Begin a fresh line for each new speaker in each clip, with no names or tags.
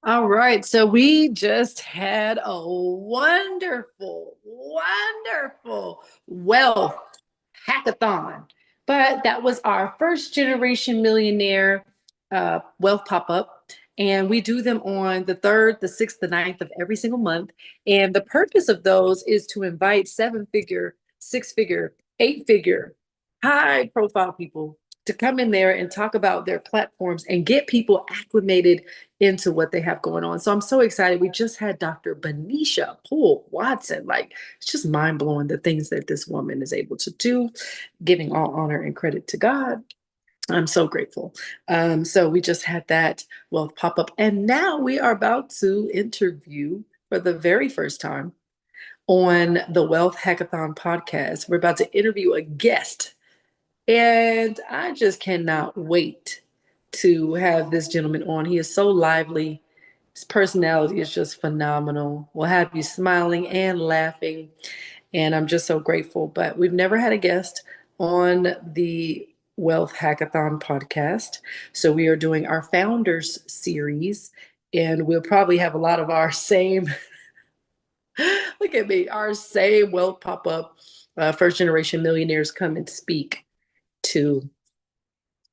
All right, so we just had a wonderful wealth hackathon. But that was our first generation millionaire wealth pop-up. And we do them on the 3rd, the 6th, the 9th of every single month. And the purpose of those is to invite seven-figure, six-figure, eight-figure, high-profile people to come in there and talk about their platforms and get people acclimated into what they have going on. So I'm so excited. We just had Dr. Benisha Poole Watson. Like, it's just mind blowing the things that this woman is able to do, giving all honor and credit to God. I'm so grateful. So we just had that wealth pop up. And now we are about to interview for the very first time on the Wealth Hackathon podcast. We're about to interview a guest. And I just cannot wait to have this gentleman on. He is so lively. His personality is just phenomenal. We'll have you smiling and laughing. And I'm just so grateful. But we've never had a guest on the Wealth Hackathon podcast. So we are doing our founders series. And we'll probably have a lot of our same, look at me, our same wealth pop up first generation millionaires come and speak to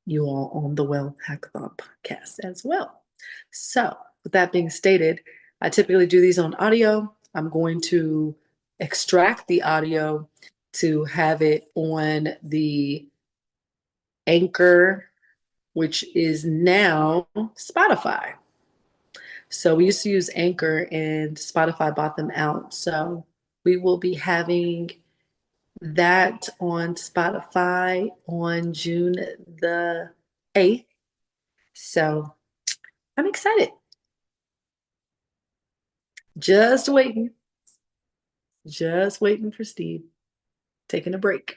you all on the Wealth Hackathon podcast as well. So, with that being stated, I typically do these on audio. I'm going to extract the audio to have it on the Anchor, which is now Spotify. So, we used to use Anchor and Spotify bought them out. So, we will be having that on Spotify on June the 8th. So I'm excited. Just waiting. Just waiting for Steve. Taking a break.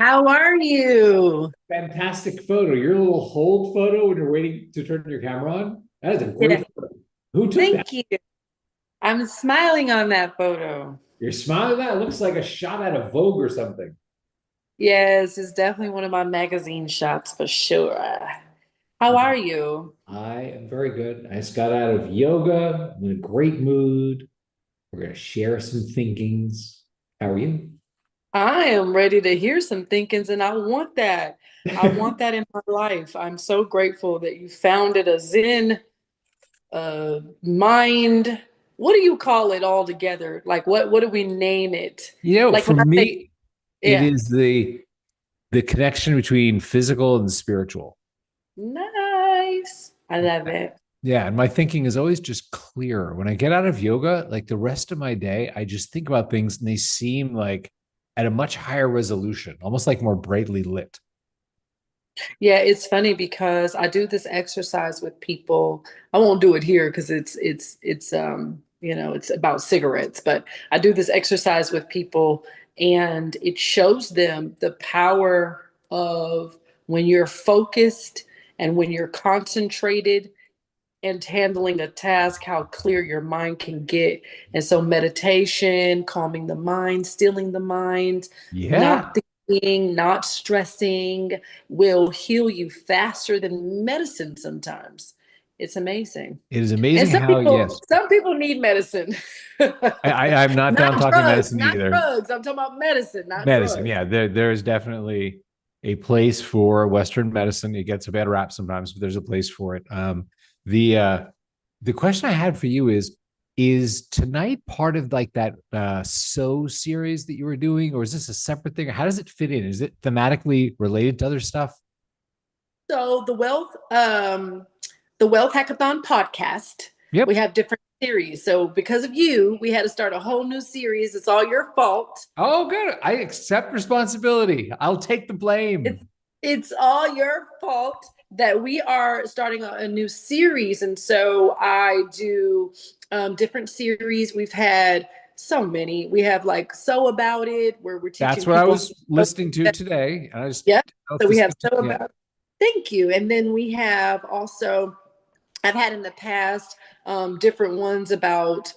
How are you?
Fantastic photo. Your little hold photo when you're waiting to turn your camera on. That is a
Yeah,
great photo. Who took that?
thank you. I'm smiling on that photo.
You're smiling at that? It looks like a shot out of Vogue or something.
Yes, it's definitely one of my magazine shots for sure. How are you?
I am very good. I just got out of yoga. I'm in a great mood. We're going to share some thinkings. How are you?
I am ready to hear some thinkings, and I want that. I want that in my life. I'm so grateful that you founded a Zen mind. What do you call it all together? Like what do we name it? Like
For
when I say,
me, it
yeah,
is the connection between physical and spiritual.
nice. I love it.
Yeah, and my thinking is always just clear. When I get out of yoga, like the rest of my day, I just think about things and they seem like at a much higher resolution, almost like more brightly lit.
Yeah, it's funny because I do this exercise with people. I won't do it here because it's about cigarettes, but I do this exercise with people and it shows them the power of when you're focused and when you're concentrated and handling a task, how clear your mind can get. And so meditation, calming the mind, stilling the mind,
Yeah,
not thinking, not stressing will heal you faster than medicine sometimes. It's amazing.
it is
And
amazing
some
how,
people,
yes,
some people need medicine.
I'm not
Not
down talking
drugs,
medicine
not
either.
drugs. I'm talking about medicine, not
Medicine,
drugs.
yeah, there's definitely a place for Western medicine. It gets a bad rap sometimes, but there's a place for it. The uh, the question I had for you is tonight part of like that series that you were doing, or is this a separate thing? How does it fit in? Is it thematically related to other stuff?
So the Wealth Hackathon podcast, we
Yep.
have different series. So because of you, we had to start a whole new series. It's all your fault.
Oh, good. I accept responsibility. I'll take the blame.
It's it's all your fault that we are starting a new series. And so I do different series. We've had so many. We have like So About It, where we're
That's
teaching
what I
people.
was listening to today. And I just
Yep.
know if
So we
this
have
is,
So
yeah.
About It. Thank you. And then we have also I've had in the past different ones about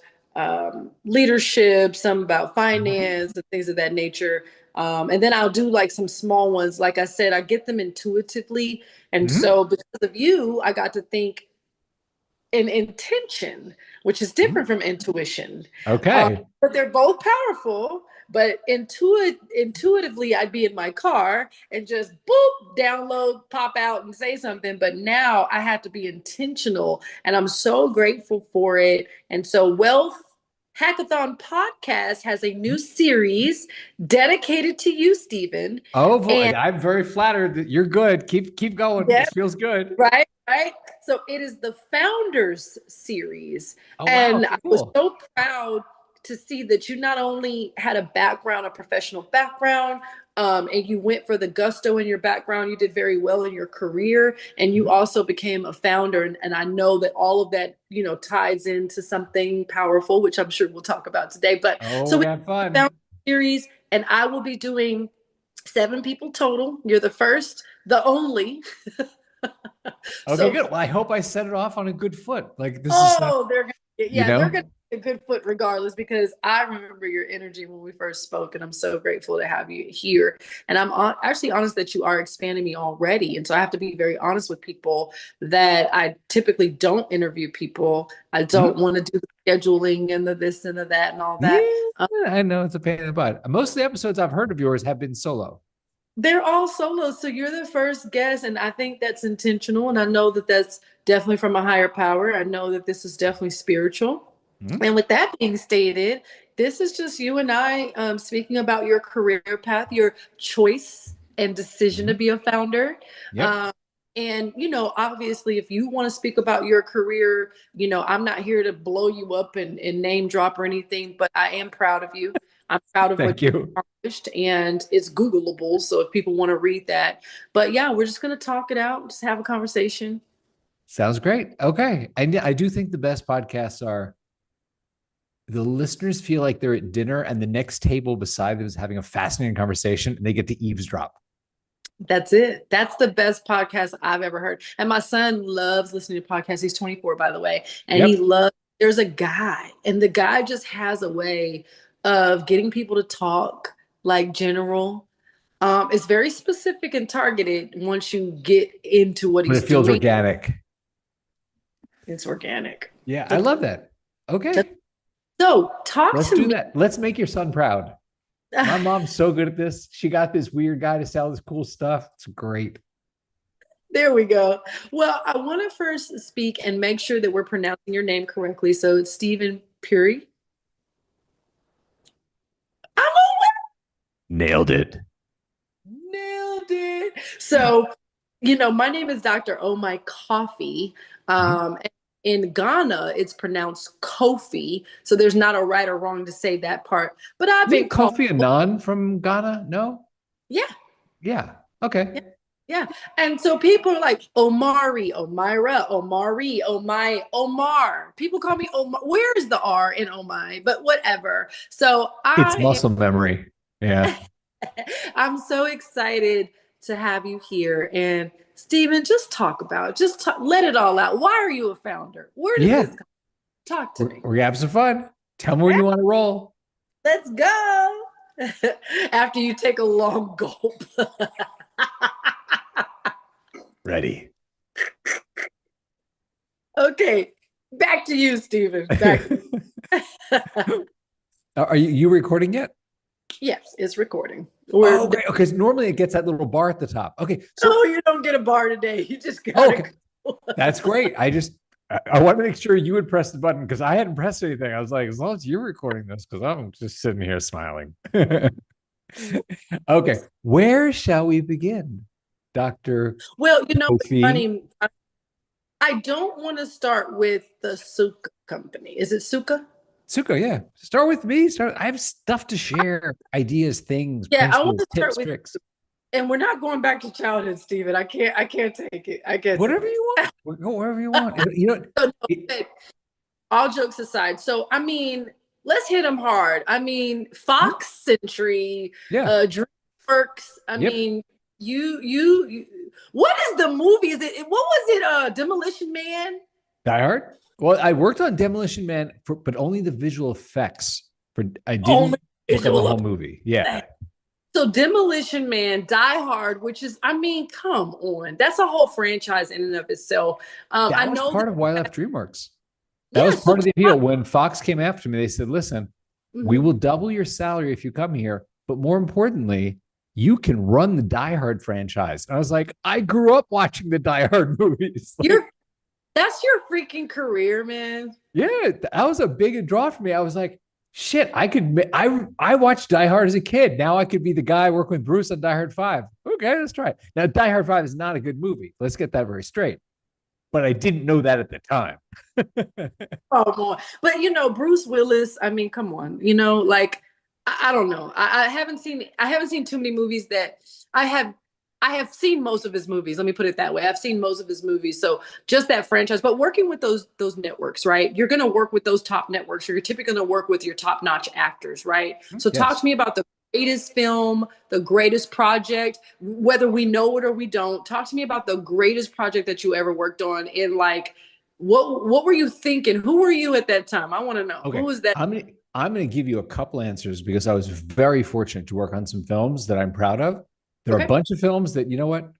leadership, some about finance and things of that nature. And then I'll do like some small ones. Like I said, I get them intuitively. And
Mhm.
so because of you, I got to think in intention, which is
Mhm.
different from intuition.
Okay.
But they're both powerful. But intuitively, I'd be in my car and just boop, download, pop out, and say something. But now I have to be intentional, and I'm so grateful for it. And so, Wealth Hackathon podcast has a new series dedicated to you, Stephen.
Oh boy,
And
I'm very flattered that you're good. Keep going.
yeah,
This feels good.
right, right. So it is the Founders Series.
Oh wow,
And
okay,
I was
cool.
so proud to see that you not only had a background, a professional background, and you went for the gusto in your background, you did very well in your career, and you
Mhm.
also became a founder. And I know that all of that, ties into something powerful, which I'm sure we'll talk about today. But
Oh,
so
we're
we
gonna have
have the Founders
fun.
Series, and I will be doing 7 people total. You're the first, the only.
Okay,
So
good. Well, I hope I set it off on a good foot. Like this is
oh,
you
they're
know?
gonna get a good foot regardless because I remember your energy when we first spoke, and I'm so grateful to have you here. And actually honest that you are expanding me already, and so I have to be very honest with people that I typically don't interview people. I don't
Mhm.
want to do the scheduling and the this and the that and all
Yeah,
that.
I know it's a pain in the butt. Most of the episodes I've heard of yours have been solo.
They're all solos, so you're the first guest, and I think that's intentional. And I know that that's definitely from a higher power. I know that this is definitely spiritual.
Mhm.
And with that being stated, this is just you and I speaking about your career path, your choice and decision to
Mhm.
be a founder.
Yep.
Um, and, obviously, if you want to speak about your career, I'm not here to blow you up and name drop or anything, but I am proud of you. I'm proud of what
Thank
you've
you.
accomplished, and it's Googleable. So if people want to read that, but yeah, we're just going to talk it out, just have a conversation.
Sounds great. Okay. I do think the best podcasts are the listeners feel like they're at dinner and the next table beside them is having a fascinating conversation and they get to eavesdrop.
That's it. That's the best podcast I've ever heard. And my son loves listening to podcasts. He's 24, by the way. And he
Yep.
loves, there's a guy, and the guy just has a way of getting people to talk like general. It's very specific and targeted once you get into what
But
he's
it feels
doing.
organic.
It's organic.
Yeah, I love that. Okay,
So talk
let's
to
do
me.
that. Let's make your son proud. My mom's so good at this. She got this weird guy to sell this cool stuff. It's great.
There we go. Well, I want to first speak and make sure that we're pronouncing your name correctly. So it's Stephen Puri. I'm
Nailed it.
nailed it. So, my name is Dr. Oh My Coffee.
Mhm.
In Ghana, it's pronounced Kofi. So there's not a right or wrong to say that part. But I've been
Isn't
called,
Kofi Annan from Ghana? No?
yeah,
Yeah. Okay.
yeah, yeah. And so people are like Omari, Omira, Omari, Omai, Omar. People call me Omar. Where is the R in Omai? But whatever. So
It's
I
muscle memory. Yeah.
I'm so excited to have you here. And Stephen, just talk about it. Just let it all out. Why are you a founder? Where did this
Yeah.
come? Talk to me.
We're gonna have some fun. Tell me when you want to roll.
Let's go. After you take a long gulp.
Ready.
Okay. Back to you, Stephen. Back.
Are you recording yet?
Yes, it's recording.
Oh, great. Okay. So normally it gets that little bar at the top. Okay. So,
No, you don't get a bar today. You just got
oh,
it.
okay. That's great. I want to make sure you would press the button because I hadn't pressed anything. I was like, as long as you're recording this, because I'm just sitting here smiling. Okay. Where shall we begin, Dr.
Well, it's
Kofi?
funny. I don't want to start with the Suka company. Is it Suka?
Suko, yeah. Start with me. I have stuff to share, ideas, things,
Yeah, I want
principles,
to start
tips,
with,
tricks.
and we're not going back to childhood, Stephen. I can't take it. I can't take
Whatever you want. Go wherever you want. You know,
it.
it-
But all jokes aside, so I mean, let's hit them hard. I mean, Fox Century,
yeah.
DreamWorks. I
Yep.
mean, you. What is the movie? Is it what was it? Demolition Man.
Die Hard. Well, I worked on Demolition Man, but only the visual effects. I
Only
didn't work on the
visual
whole movie. Yeah.
effects. So Demolition Man, Die Hard, which is, I mean, come on, that's a whole franchise in and of itself. I
That was
know
part
that.
of why I left DreamWorks. That
Yeah.
was
So
part of the appeal. When Fox came after me, they said, listen, we
mhm.
will double your salary if you come here. But more importantly, you can run the Die Hard franchise. And I was like, I grew up watching the Die Hard movies. Like,
That's your freaking career, man.
yeah, that was a big draw for me. I was like, shit, I watched Die Hard as a kid. Now I could be the guy working with Bruce on Die Hard 5. Okay, let's try it. Now, Die Hard 5 is not a good movie. Let's get that very straight. But I didn't know that at the time.
Oh boy. But Bruce Willis, I mean, come on. Like I don't know. I haven't seen too many movies that I have seen most of his movies. Let me put it that way. I've seen most of his movies. So just that franchise, but working with those networks, right? You're going to work with those top networks. You're typically going to work with your top-notch actors, right? So talk
Yes.
to me about the greatest film, the greatest project, whether we know it or we don't. Talk to me about the greatest project that you ever worked on in like what were you thinking? Who were you at that time? I want to know. Who
Okay.
was that?
I'm gonna give you a couple answers because I was very fortunate to work on some films that I'm proud of. There are a
Okay.
bunch of films that, you know what,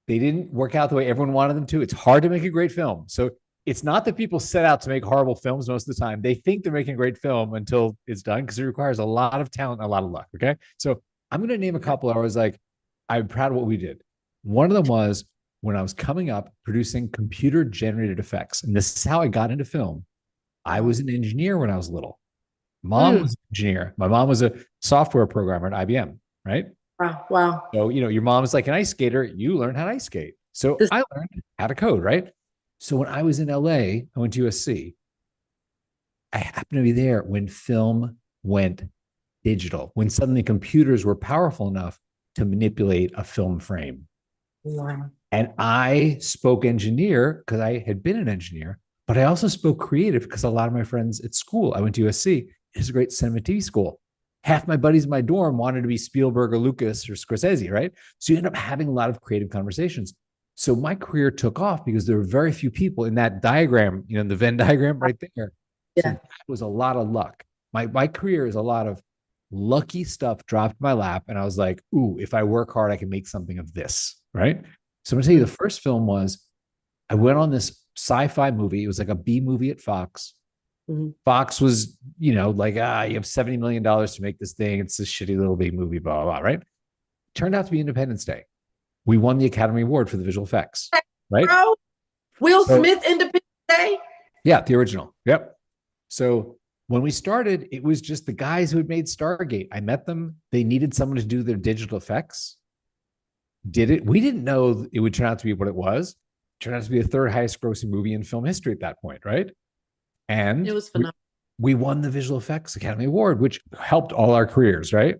they didn't work out the way everyone wanted them to. It's hard to make a great film. So it's not that people set out to make horrible films most of the time. They think they're making a great film until it's done because it requires a lot of talent, and a lot of luck. Okay. So I'm going to name a couple. I was like, I'm proud of what we did. One of them was when I was coming up producing computer generated effects. And this is how I got into film. I was an engineer when I was little. Mom
Mm.
was an engineer. My mom was a software programmer at IBM, right?
Wow. Wow.
So, your mom is like an ice skater. You learn how to ice skate. So
This,
I learned how to code, right? So when I was in LA, I went to USC. I happened to be there when film went digital, when suddenly computers were powerful enough to manipulate a film frame.
wow.
And I spoke engineer because I had been an engineer, but I also spoke creative because a lot of my friends at school, I went to USC, it's a great cinema TV school. Half my buddies in my dorm wanted to be Spielberg or Lucas or Scorsese, right? So you end up having a lot of creative conversations. So my career took off because there were very few people in that diagram, the Venn diagram right there. So
Yeah.
that was a lot of luck. My career is a lot of lucky stuff dropped in my lap. And I was like, ooh, if I work hard, I can make something of this. Right. So I'm going to tell you, the first film was I went on this sci-fi movie. It was like a B movie at Fox.
Mhm.
Fox was, like, you have $70 million to make this thing. It's this shitty little B movie, blah, blah, blah, right? Turned out to be Independence Day. We won the Academy Award for the visual effects, right?
Bro, Will
So-
Smith, Independence Day.
Yeah, the original. Yep. So when we started, it was just the guys who had made Stargate. I met them. They needed someone to do their digital effects. Did it. We didn't know it would turn out to be what it was. It turned out to be the third highest grossing movie in film history at that point, right? And
It was phenomenal.
we won the Visual Effects Academy Award, which helped all our careers, right?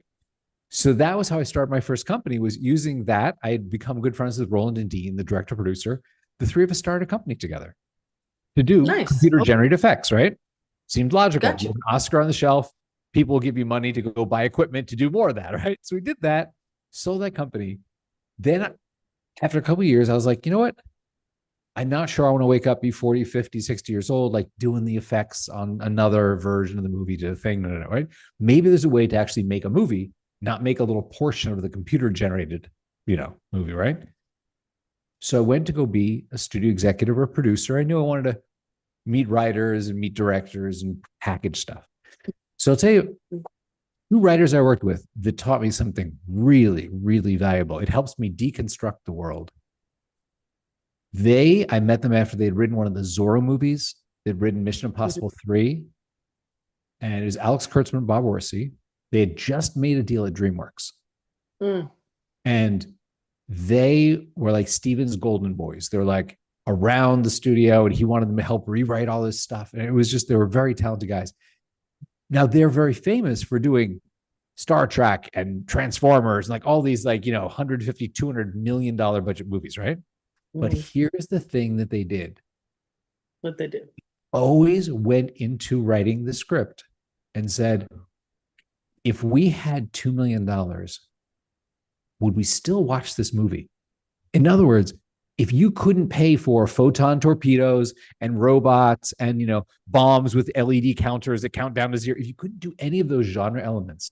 So that was how I started my first company, was using that. I had become good friends with Roland and Dean, the director producer. The three of us started a company together to do
Nice.
computer generated effects, right? Seemed logical.
Gotcha.
You have an Oscar on the shelf. People will give you money to go buy equipment to do more of that, right? So we did that, sold that company. Then after a couple of years, I was like, you know what? I'm not sure I want to wake up, be 40, 50, 60 years old, like doing the effects on another version of the movie to the thing, no, right? Maybe there's a way to actually make a movie, not make a little portion of the computer generated, movie, right? So I went to go be a studio executive or producer. I knew I wanted to meet writers and meet directors and package stuff. So I'll tell you, two writers I worked with that taught me something really, really valuable. It helps me deconstruct the world. I met them after they had written one of the Zorro movies. They'd written Mission Impossible 3. And it was Alex Kurtzman and Bob Orsi. They had just made a deal at DreamWorks.
Mm.
And they were like Steven's golden boys. They were like around the studio, and he wanted them to help rewrite all this stuff. And it was just, they were very talented guys. Now they're very famous for doing Star Trek and Transformers and like all these, like, $150, $200 million budget movies, right? But here's the thing that they did.
What they did.
Always went into writing the script and said, if we had $2 million, would we still watch this movie? In other words, if you couldn't pay for photon torpedoes and robots and, bombs with LED counters that count down to zero, if you couldn't do any of those genre elements,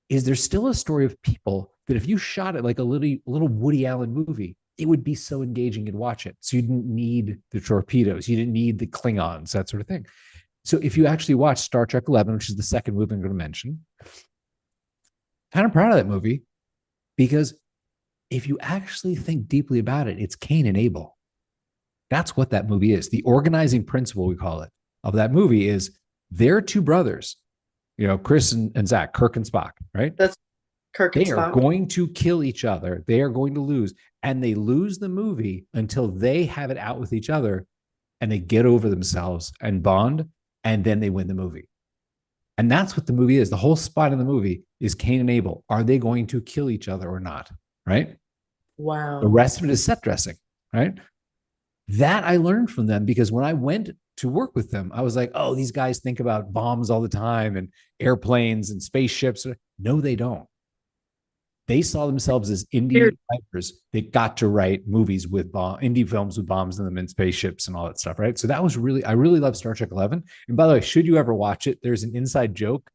is there still a story of people that if you shot it like a little Woody Allen movie, it would be so engaging you'd watch it. So you didn't need the torpedoes. You didn't need the Klingons, that sort of thing. So if you actually watch Star Trek 11, which is the second movie I'm going to mention, kind of proud of that movie, because if you actually think deeply about it, it's Cain and Abel. That's what that movie is. The organizing principle, we call it, of that movie is they're two brothers, Chris and Zach, Kirk and Spock, right?
That's Kirk and
They are
Spock.
going to kill each other. They are going to lose. And they lose the movie until they have it out with each other and they get over themselves and bond, and then they win the movie. And that's what the movie is. The whole spot in the movie is Cain and Abel. Are they going to kill each other or not? Right?
Wow.
The rest of it is set dressing, right? That I learned from them, because when I went to work with them, I was like, oh, these guys think about bombs all the time and airplanes and spaceships. No, they don't. They saw themselves as indie writers that got to write movies with indie films with bombs in them and spaceships and all that stuff, right? So that was I really love Star Trek 11. And by the way, should you ever watch it, there's an inside joke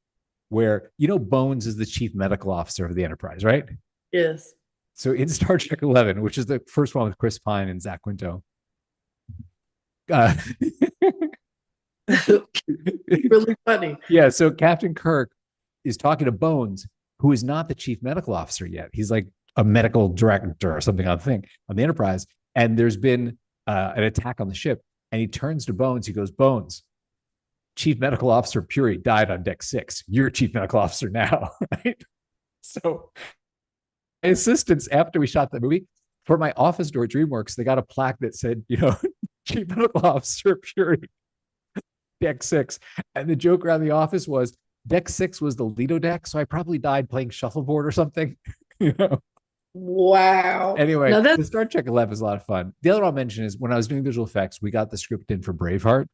where, Bones is the chief medical officer of the Enterprise, right?
Yes.
So in Star Trek 11, which is the first one with Chris Pine and Zach Quinto,
Really funny.
yeah, so Captain Kirk is talking to Bones, who is not the chief medical officer yet. He's like a medical director or something on the Enterprise. And there's been an attack on the ship. And he turns to Bones. He goes, Bones, Chief Medical Officer Puri died on deck 6. You're Chief Medical Officer now, right? So my assistants, after we shot that movie, for my office door at DreamWorks, they got a plaque that said, Chief Medical Officer Puri, deck 6. And the joke around the office was, deck 6 was the Lido deck, so I probably died playing shuffleboard or something.
Wow.
Anyway,
Now
the Star Trek 11 is a lot of fun. The other one I'll mention is when I was doing visual effects, we got the script in for Braveheart,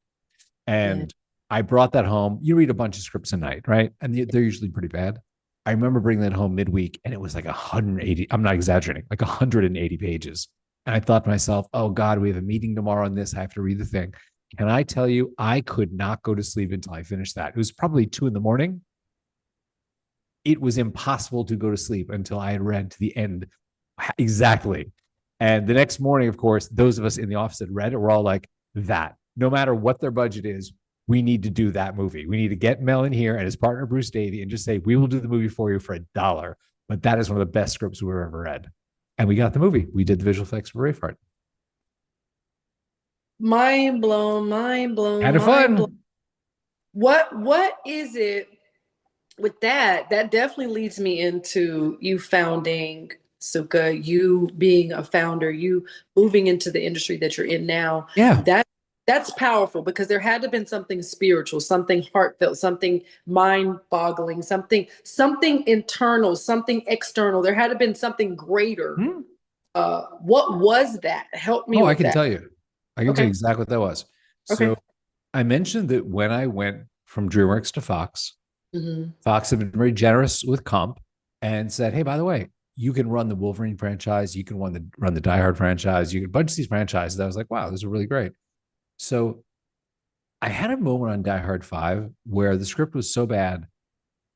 and I brought that home. You read a bunch of scripts a night, right? And they're usually pretty bad. I remember bringing that home midweek, and it was like 180. I'm not exaggerating, like 180 pages. And I thought to myself, oh God, we have a meeting tomorrow on this. I have to read the thing. Can I tell you, I could not go to sleep until I finished that. It was probably 2 a.m. it was impossible to go to sleep until I had read to the end exactly. And the next morning, of course, those of us in the office that read it were all like, that no matter what their budget is, we need to do that movie. We need to get Mel in here and his partner Bruce Davey and just say, we will do the movie for you for $1. But that is one of the best scripts we've ever read. And we got the movie. We did the visual effects for Braveheart.
Mind blown, mind blown,
Kind of
mind blown.
fun.
What is it with that? That definitely leads me into you founding Suka, you being a founder, you moving into the industry that you're in now.
Yeah.
That's powerful because there had to have been something spiritual, something heartfelt, something mind-boggling, something internal, something external. There had to have been something greater. What was that? Help me
Oh,
with
I can
that.
tell you. I can tell you exactly what that was.
Okay.
So I mentioned that when I went from DreamWorks to Fox, Fox had been very generous with comp and said, hey, by the way, you can run the Wolverine franchise. You can run the Die Hard franchise. You can a bunch of these franchises. I was like, wow, this is really great. So I had a moment on Die Hard 5 where the script was so bad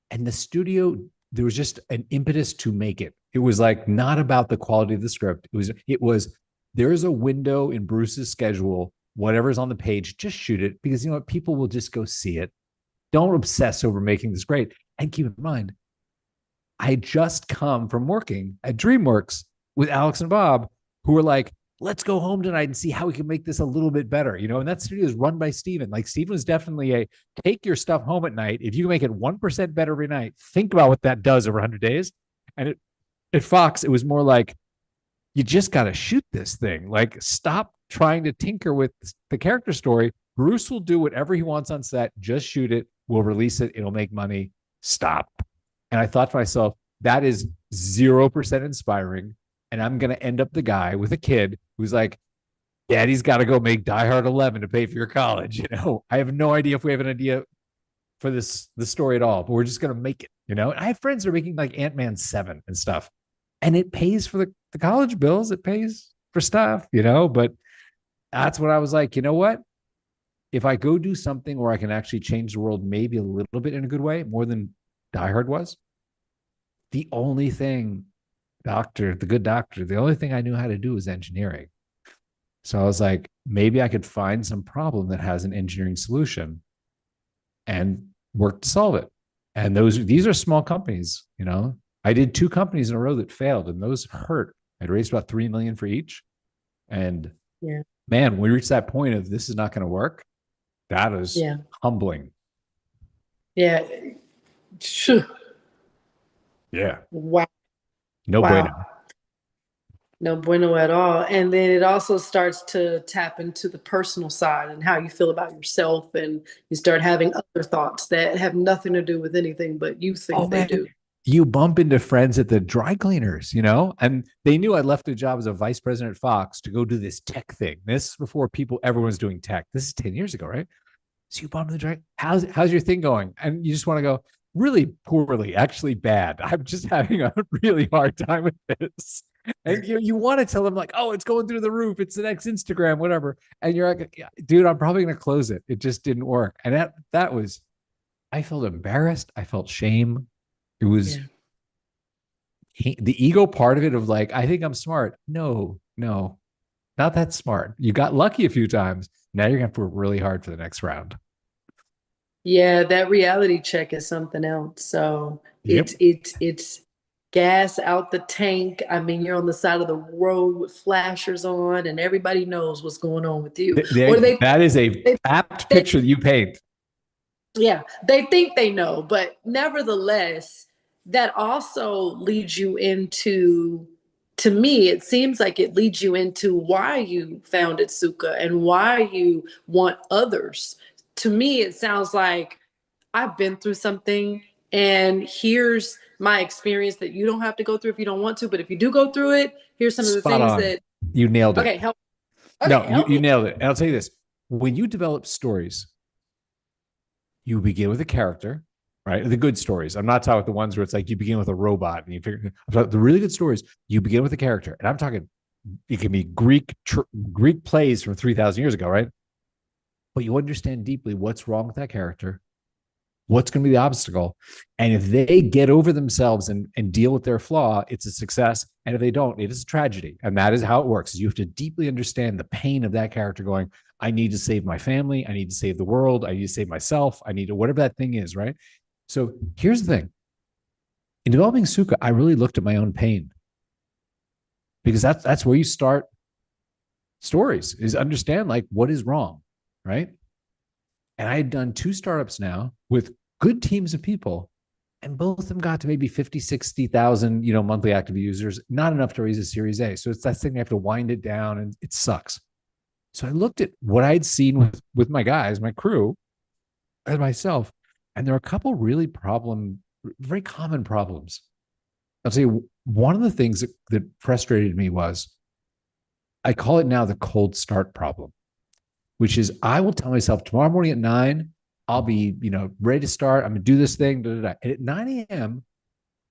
and the studio, there was just an impetus to make it. It was like not about the quality of the script. It was there is a window in Bruce's schedule, whatever's on the page, just shoot it because you know what? People will just go see it. Don't obsess over making this great. And keep in mind, I had just come from working at DreamWorks with Alex and Bob, who were like, let's go home tonight and see how we can make this a little bit better. You know, and that studio is run by Steven. Like Steven was definitely a take your stuff home at night. If you make it 1% better every night, think about what that does over 100 days. And at Fox, it was more like, you just got to shoot this thing. Like, stop trying to tinker with the character story. Bruce will do whatever he wants on set. Just shoot it. We'll release it. It'll make money. Stop. And I thought to myself, that is 0% inspiring. And I'm going to end up the guy with a kid who's like, Daddy's got to go make Die Hard 11 to pay for your college. You know, I have no idea if we have an idea for the story at all, but we're just going to make it. You know, and I have friends that are making like Ant-Man 7 and stuff. And it pays for the college bills. It pays for stuff, you know, but that's what I was like, you know what? If I go do something where I can actually change the world maybe a little bit in a good way, more than Die Hard was, the only thing, the only thing I knew how to do was engineering. So I was like, maybe I could find some problem that has an engineering solution and work to solve it. And these are small companies, you know. I did 2 companies in a row that failed, and those hurt. I'd raised about $3 million for each. And man, when we reached that point of this is not going to work, that is humbling.
Yeah.
Yeah.
Wow.
No bueno.
No bueno at all. And then it also starts to tap into the personal side and how you feel about yourself. And you start having other thoughts that have nothing to do with anything, but you think they do.
You bump into friends at the dry cleaners, you know, and they knew I left a job as a vice president at Fox to go do this tech thing. This is before everyone's doing tech. This is 10 years ago, right? So you bump into the dry. How's your thing going? And you just want to go, really poorly, actually bad. I'm just having a really hard time with this. And you want to tell them like, oh, it's going through the roof. It's the next Instagram, whatever. And you're like, yeah, dude, I'm probably going to close it. It just didn't work. And that was, I felt embarrassed. I felt shame. It was the ego part of it of like, I think I'm smart. No, not that smart. You got lucky a few times. Now you're going to have to work really hard for the next round.
Yeah, that reality check is something else. So it's gas out the tank. I mean, you're on the side of the road with flashers on, and everybody knows what's going on with you.
That is a apt picture that you paint.
Yeah, they think they know, but nevertheless, that also leads you into, to me, it seems like it leads you into why you founded Suka and why you want others. To me, it sounds like I've been through something and here's my experience that you don't have to go through if you don't want to, but if you do go through it, here's some of the things that
you nailed it.
Okay, help.
No, you nailed it. And I'll tell you this, when you develop stories, you begin with a character, right? The good stories. I'm not talking about the ones where it's like you begin with a robot and you figure. I'm talking the really good stories. You begin with a character, and I'm talking. It can be Greek plays from 3,000 years ago, right? But you understand deeply what's wrong with that character. What's going to be the obstacle? And if they get over themselves and deal with their flaw, it's a success. And if they don't, it is a tragedy. And that is how it works. You have to deeply understand the pain of that character going, I need to save my family. I need to save the world. I need to save myself. I need to, whatever that thing is, right? So here's the thing. In developing Sukkah, I really looked at my own pain because that's where you start stories, is understand like what is wrong, right? And I had done 2 startups now with good teams of people, and both of them got to maybe 50, 60,000, monthly active users, not enough to raise a Series A. So it's that thing, I have to wind it down and it sucks. So I looked at what I'd seen with my guys, my crew, and myself, and there are a couple really very common problems. I'll tell you, one of the things that frustrated me was, I call it now the cold start problem, which is I will tell myself tomorrow morning at 9, I'll be, ready to start. I'm going to do this thing. Da, da, da. And at 9 a.m.,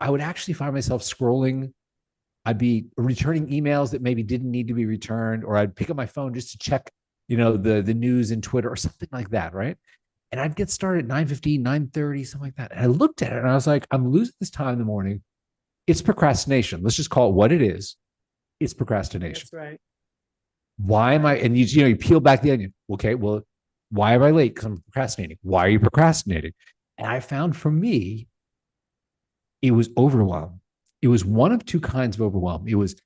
I would actually find myself scrolling. I'd be returning emails that maybe didn't need to be returned, or I'd pick up my phone just to check, the news and Twitter or something like that, right? And I'd get started at 9:15, 9:30, something like that. And I looked at it and I was like, I'm losing this time in the morning. It's procrastination. Let's just call it what it is. It's procrastination.
That's right.
Why am I? And you peel back the onion. Okay, well, why am I late? Because I'm procrastinating. Why are you procrastinating? And I found for me, it was overwhelm. It was one of 2 kinds of overwhelm. It was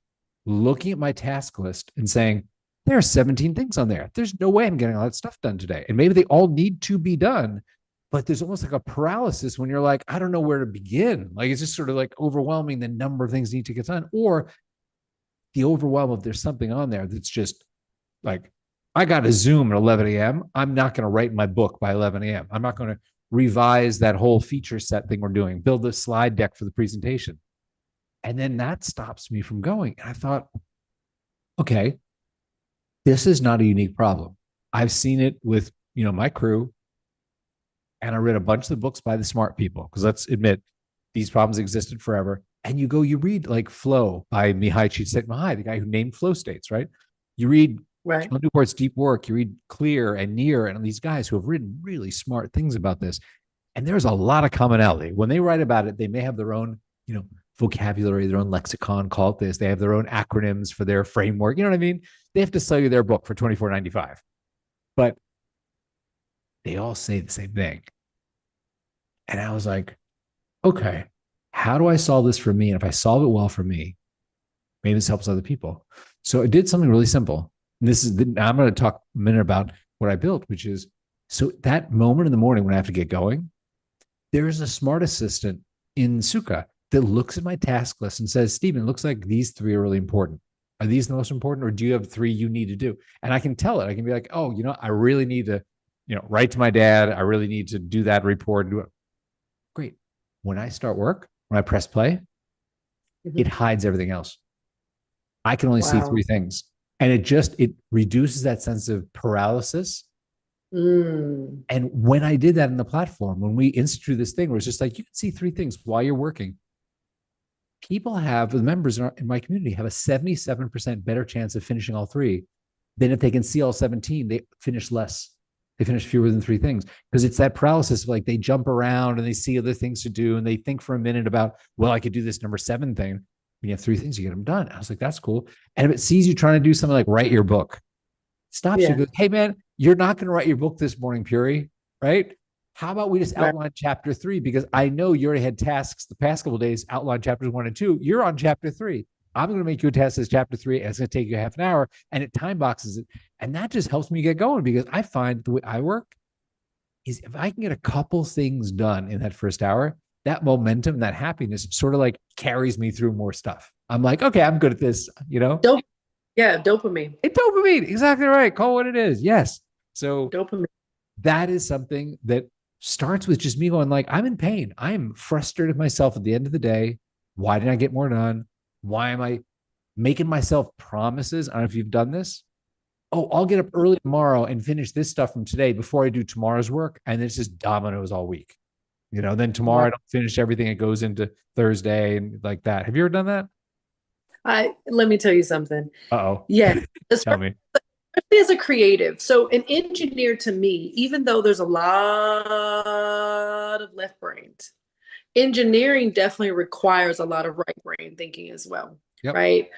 looking at my task list and saying, there are 17 things on there. There's no way I'm getting all that stuff done today. And maybe they all need to be done, but there's almost like a paralysis when you're like, I don't know where to begin. Like, it's just sort of like overwhelming the number of things need to get done, or the overwhelm of there's something on there that's just like, I got a Zoom at 11 a.m. I'm not going to write my book by 11 a.m. I'm not going to revise that whole feature set thing we're doing, build a slide deck for the presentation. And then that stops me from going. And I thought, okay, this is not a unique problem. I've seen it with, my crew. And I read a bunch of the books by the smart people, because let's admit, these problems existed forever. And you read like Flow by Mihai Csikszentmihalyi, the guy who named flow states, right? You read
Right.
Cal Newport's Deep Work, you read Clear and Near, and these guys who have written really smart things about this. And there's a lot of commonality. When they write about it, they may have their own, vocabulary, their own lexicon, call it this. They have their own acronyms for their framework. You know what I mean? They have to sell you their book for $24.95. But they all say the same thing. And I was like, okay, how do I solve this for me? And if I solve it well for me, maybe this helps other people. So I did something really simple. And I'm going to talk a minute about what I built, which is, so that moment in the morning when I have to get going, there's a smart assistant in Sukkah that looks at my task list and says, Stephen, looks like these 3 are really important. Are these the most important, or do you have 3 you need to do? And I can tell it. I can be like, oh, I really need to, write to my dad. I really need to do that report and do it. Great. When I start work, when I press play, it hides everything else. I can only see 3 things. And it reduces that sense of paralysis. And when I did that in the platform, when we instituted this thing where it's just like, you can see 3 things while you're working, the members in my community have a 77% better chance of finishing all 3 than if they can see all 17, they finish less. They finish fewer than 3 things, because it's that paralysis of like, they jump around and they see other things to do. And they think for a minute about, well, I could do this number 7 thing. When you have 3 things, you get them done. I was like, that's cool. And if it sees you trying to do something like write your book, stops you, goes, hey man, you're not going to write your book this morning, Puri, right? How about we just outline chapter 3? Because I know you already had tasks the past couple of days, outline chapters 1 and 2. You're on chapter 3. I'm going to make you a task as chapter 3. And it's going to take you half an hour, and it time boxes it. And that just helps me get going, because I find the way I work is, if I can get a couple things done in that first hour, that momentum, that happiness sort of like carries me through more stuff. I'm like, okay, I'm good at this,
Dopamine.
Dopamine. Exactly right. Call it what it is. Yes. So
Dopamine.
That is something that starts with just me going like, I'm in pain. I am frustrated with myself at the end of the day. Why didn't I get more done? Why am I making myself promises? I don't know if you've done this. Oh, I'll get up early tomorrow and finish this stuff from today before I do tomorrow's work. And it's just dominoes all week. Then tomorrow I don't finish everything. It goes into Thursday and like that. Have you ever done that?
Let me tell you something.
Uh-oh.
Yes.
Tell me.
as a creative. So an engineer to me, even though there's a lot of left brains, engineering definitely requires a lot of right brain thinking as well,
Yep.
right?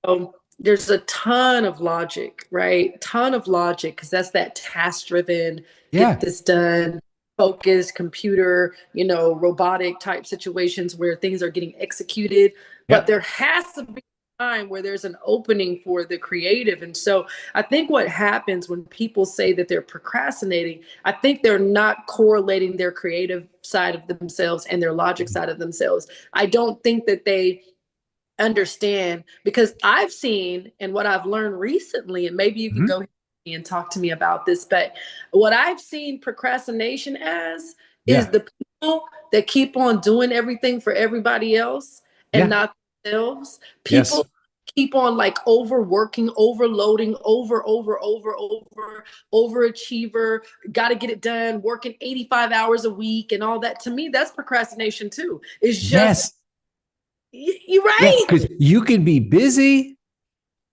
So there's a ton of logic, right? Ton of logic, because that's that task driven, get
Yeah.
this done, focus, computer, robotic type situations where things are getting executed. But
Yep.
there has to be a time where there's an opening for the creative. And so I think what happens when people say that they're procrastinating, I think they're not correlating their creative side of themselves and their logic side of themselves. I don't think that they understand, because I've seen, and what I've learned recently, and maybe you can
Mhm.
go and talk to me about this, but what I've seen procrastination as is
Yeah.
the people that keep on doing everything for everybody else and
Yeah.
not themselves.
Yes.
People keep on like overworking, overloading, overachiever, got to get it done, working 85 hours a week and all that. To me, that's procrastination too. It's just,
Yes.
you're
Yeah.
right.
Because you can be busy,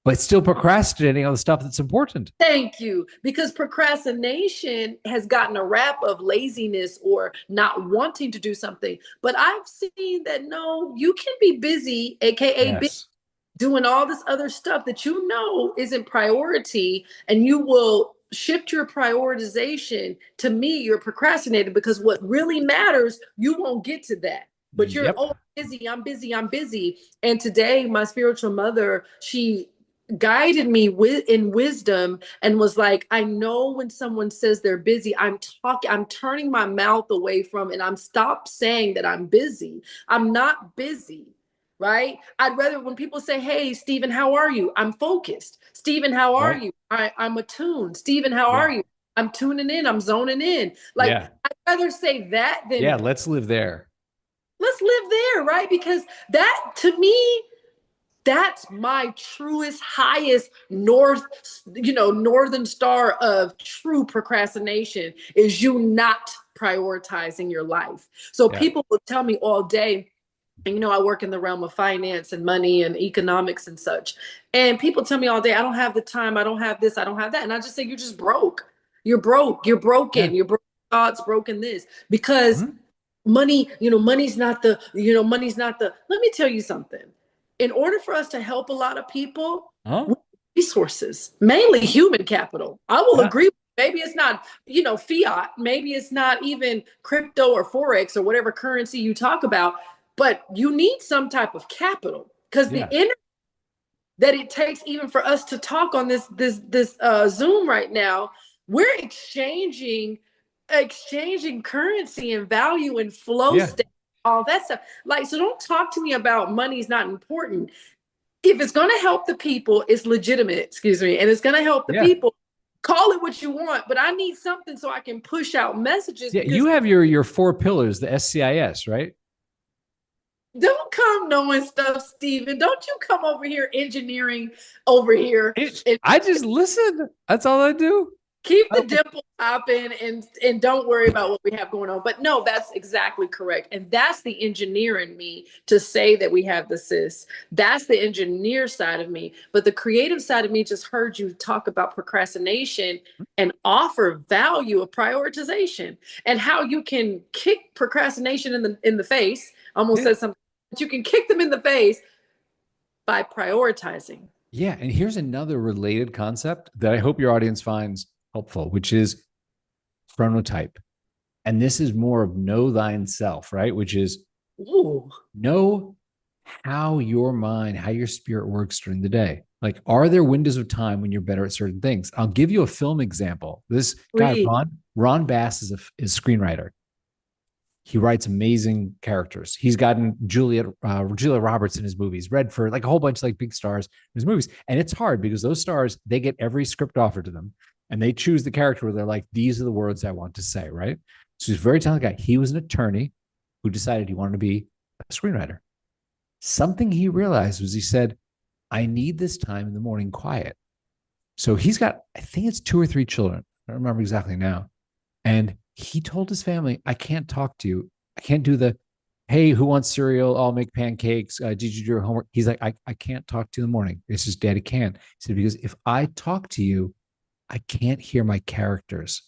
but still procrastinating on the stuff that's important.
Thank you. Because procrastination has gotten a rap of laziness or not wanting to do something. But I've seen that no, you can be busy, AKA busy,
Yes.
doing all this other stuff that isn't priority, and you will shift your prioritization. To me, you're procrastinating, because what really matters, you won't get to that. But you're,
Yep.
oh, busy, I'm busy, I'm busy. And today, my spiritual mother, she guided me in wisdom and was like, I know when someone says they're busy, I'm turning my mouth away from, and I'm stop saying that I'm busy. I'm not busy. Right? I'd rather, when people say, hey, Stephen, how are you? I'm focused. Stephen, how are
Right.
you? I'm attuned. Stephen, how
Yeah.
are you? I'm tuning in. I'm zoning in. Like,
Yeah.
I'd rather say that
Yeah.
than
Let's live there.
let's live there, right? Because that, to me, that's my truest, highest northern star of true procrastination, is you not prioritizing your life. So
Yeah.
people will tell me all day, and I work in the realm of finance and money and economics and such. And people tell me all day, I don't have the time, I don't have this, I don't have that. And I just say, you're just broke. You're broke. You're
Yeah.
broken. You're broken thoughts, broken this. Because
Mhm.
money's not the, let me tell you something. In order for us to help a lot of people,
Huh?
we need resources, mainly human capital. I will
Yeah.
agree. Maybe it's not, fiat. Maybe it's not even crypto or Forex or whatever currency you talk about, but you need some type of capital, because the
Yeah.
energy that it takes, even for us to talk on this Zoom right now, we're exchanging currency and value and flow
Yeah.
state, all that stuff. Like, so don't talk to me about money's not important. If it's going to help the people, it's legitimate, excuse me, and it's going to help the
Yeah.
people. Call it what you want, but I need something so I can push out messages,
Yeah. You
because
have your four pillars, the SCIS, right?
don't come knowing stuff, Stephen. Don't you come over here engineering over here. And
I just listen. That's all I do.
keep
I
the
don't-
dimple popping, and don't worry about what we have going on. But no, that's exactly correct. And that's the engineer in me to say that we have the cis. That's the engineer side of me. But the creative side of me just heard you talk about procrastination and offer value of prioritization, and how you can kick procrastination in the face. Almost
Yeah.
said something, but you can kick them in the face by prioritizing.
Yeah. And here's another related concept that I hope your audience finds helpful, which is chronotype. And this is more of know thine self, right? Which is
Ooh,
know how your mind, how your spirit works during the day. Like, are there windows of time when you're better at certain things? I'll give you a film example. This guy,
please.
Ron Bass, is a screenwriter. He writes amazing characters. He's gotten Julia Roberts in his movies, Redford, like a whole bunch of like big stars in his movies. And it's hard because those stars, they get every script offered to them, and they choose the character where they're like, these are the words I want to say, right? So he's a very talented guy. He was an attorney who decided he wanted to be a screenwriter. Something he realized was, he said, I need this time in the morning quiet. So he's got, I think it's two or three children. I don't remember exactly now. And he told his family, I can't talk to you. I can't do the, hey, who wants cereal? I'll make pancakes. Did you do your homework? He's like, I can't talk to you in the morning. It's just daddy can't. He said, because if I talk to you, I can't hear my characters.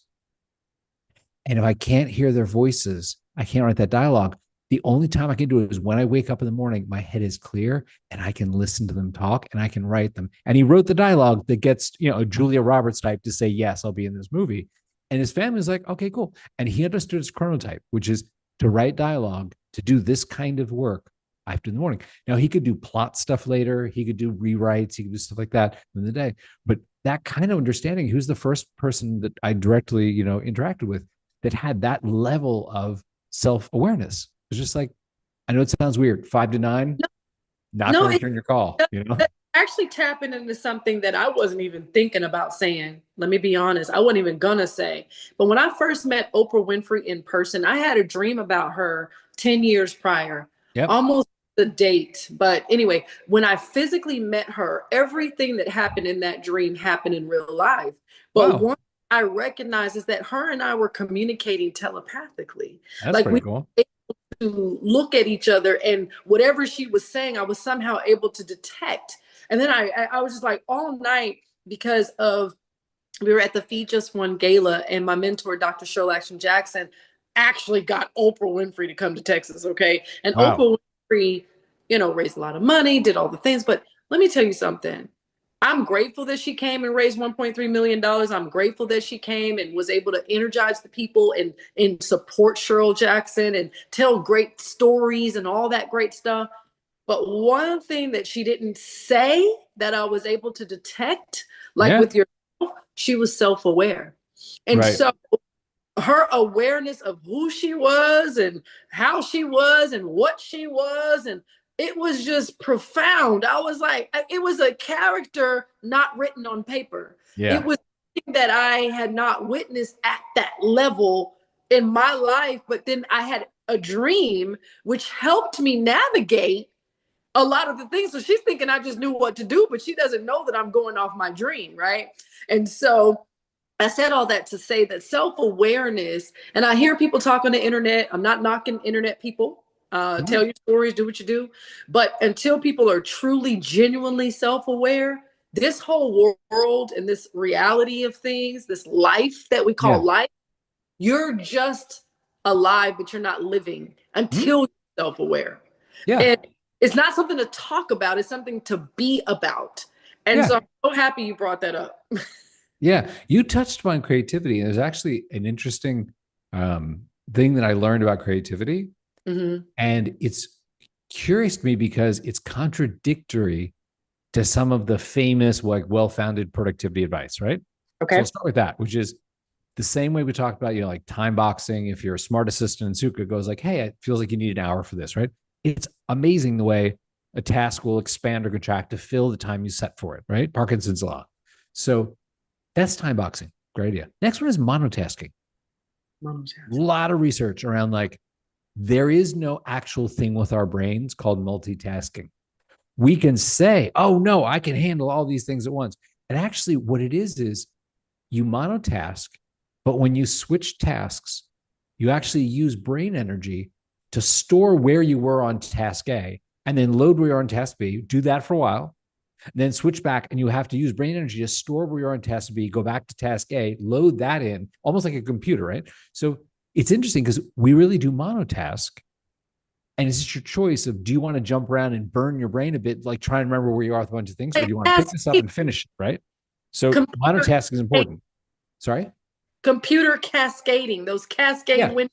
And if I can't hear their voices, I can't write that dialogue. The only time I can do it is when I wake up in the morning, my head is clear and I can listen to them talk and I can write them. And he wrote the dialogue that gets, a Julia Roberts type to say, yes, I'll be in this movie. And his family's like, okay, cool. And he understood his chronotype, which is to write dialogue, to do this kind of work after in the morning. Now he could do plot stuff later. He could do rewrites. He could do stuff like that in the day. But that kind of understanding, who's the first person that I directly, interacted with that had that level of self-awareness. It's just like, I know it sounds weird, 5 to 9, not
No,
going to return your call,
actually tapping into something that I wasn't even thinking about saying. Let me be honest. I wasn't even gonna say. But when I first met Oprah Winfrey in person, I had a dream about her 10 years prior,
Yep.
almost the date. But anyway, when I physically met her, everything that happened in that dream happened in real life. But
Wow.
one I recognize is that her and I were communicating telepathically.
That's
Like
pretty
we
cool.
to look at each other, and whatever she was saying, I was somehow able to detect. And then I was just like all night because of we were at the Feed Just One gala, and my mentor, Dr. Shirley Action Jackson, actually got Oprah Winfrey to come to Texas. Okay. And
Wow.
Oprah Winfrey, raised a lot of money, did all the things. But let me tell you something. I'm grateful that she came and raised $1.3 million. I'm grateful that she came and was able to energize the people and support Cheryl Jackson and tell great stories and all that great stuff. But one thing that she didn't say that I was able to detect, like
Yeah.
with your, she was self-aware. And
Right.
so her awareness of who she was and how she was and what she was, and it was just profound. I was like, it was a character not written on paper. It
Yeah.
was something that I had not witnessed at that level in my life, but then I had a dream which helped me navigate a lot of the things. So she's thinking I just knew what to do, but she doesn't know that I'm going off my dream, right? And so I said all that to say that self-awareness, and I hear people talk on the internet. I'm not knocking internet people. Tell your stories, do what you do. But until people are truly, genuinely self-aware, this whole world and this reality of things, this life that we call
Yeah.
life, you're just alive, but you're not living
Mhm.
until you're self-aware.
Yeah.
And it's not something to talk about, it's something to be about. And
Yeah.
so I'm so happy you brought that up.
Yeah. You touched upon creativity, and there's actually an interesting thing that I learned about creativity.
Mm-hmm.
And it's curious to me because it's contradictory to some of the famous, like well-founded productivity advice, right? So I'll
Okay.
start with that, which is the same way we talked about, like time boxing. If you're a smart assistant in Suka goes like, hey, it feels like you need an hour for this, right? It's amazing the way a task will expand or contract to fill the time you set for it, right? Parkinson's law. So that's time boxing. Great idea. Next one is monotasking. A lot of research around like there is no actual thing with our brains called multitasking. We can say, oh no, I can handle all these things at once. And actually, what it is you monotask, but when you switch tasks, you actually use brain energy to store where you were on task A and then load where you're on task B. Do that for a while, then switch back, and you have to use brain energy to store where you're on task B, go back to task A, load that in, almost like a computer, right? So it's interesting because we really do monotask. And it's just your choice of, do you want to jump around and burn your brain a bit, like try and remember where you are with a bunch of things, or do you want to pick this up and finish it, right? So
Computer,
monotasking is important. Sorry?
computer cascading, those cascade
Yeah,
windows.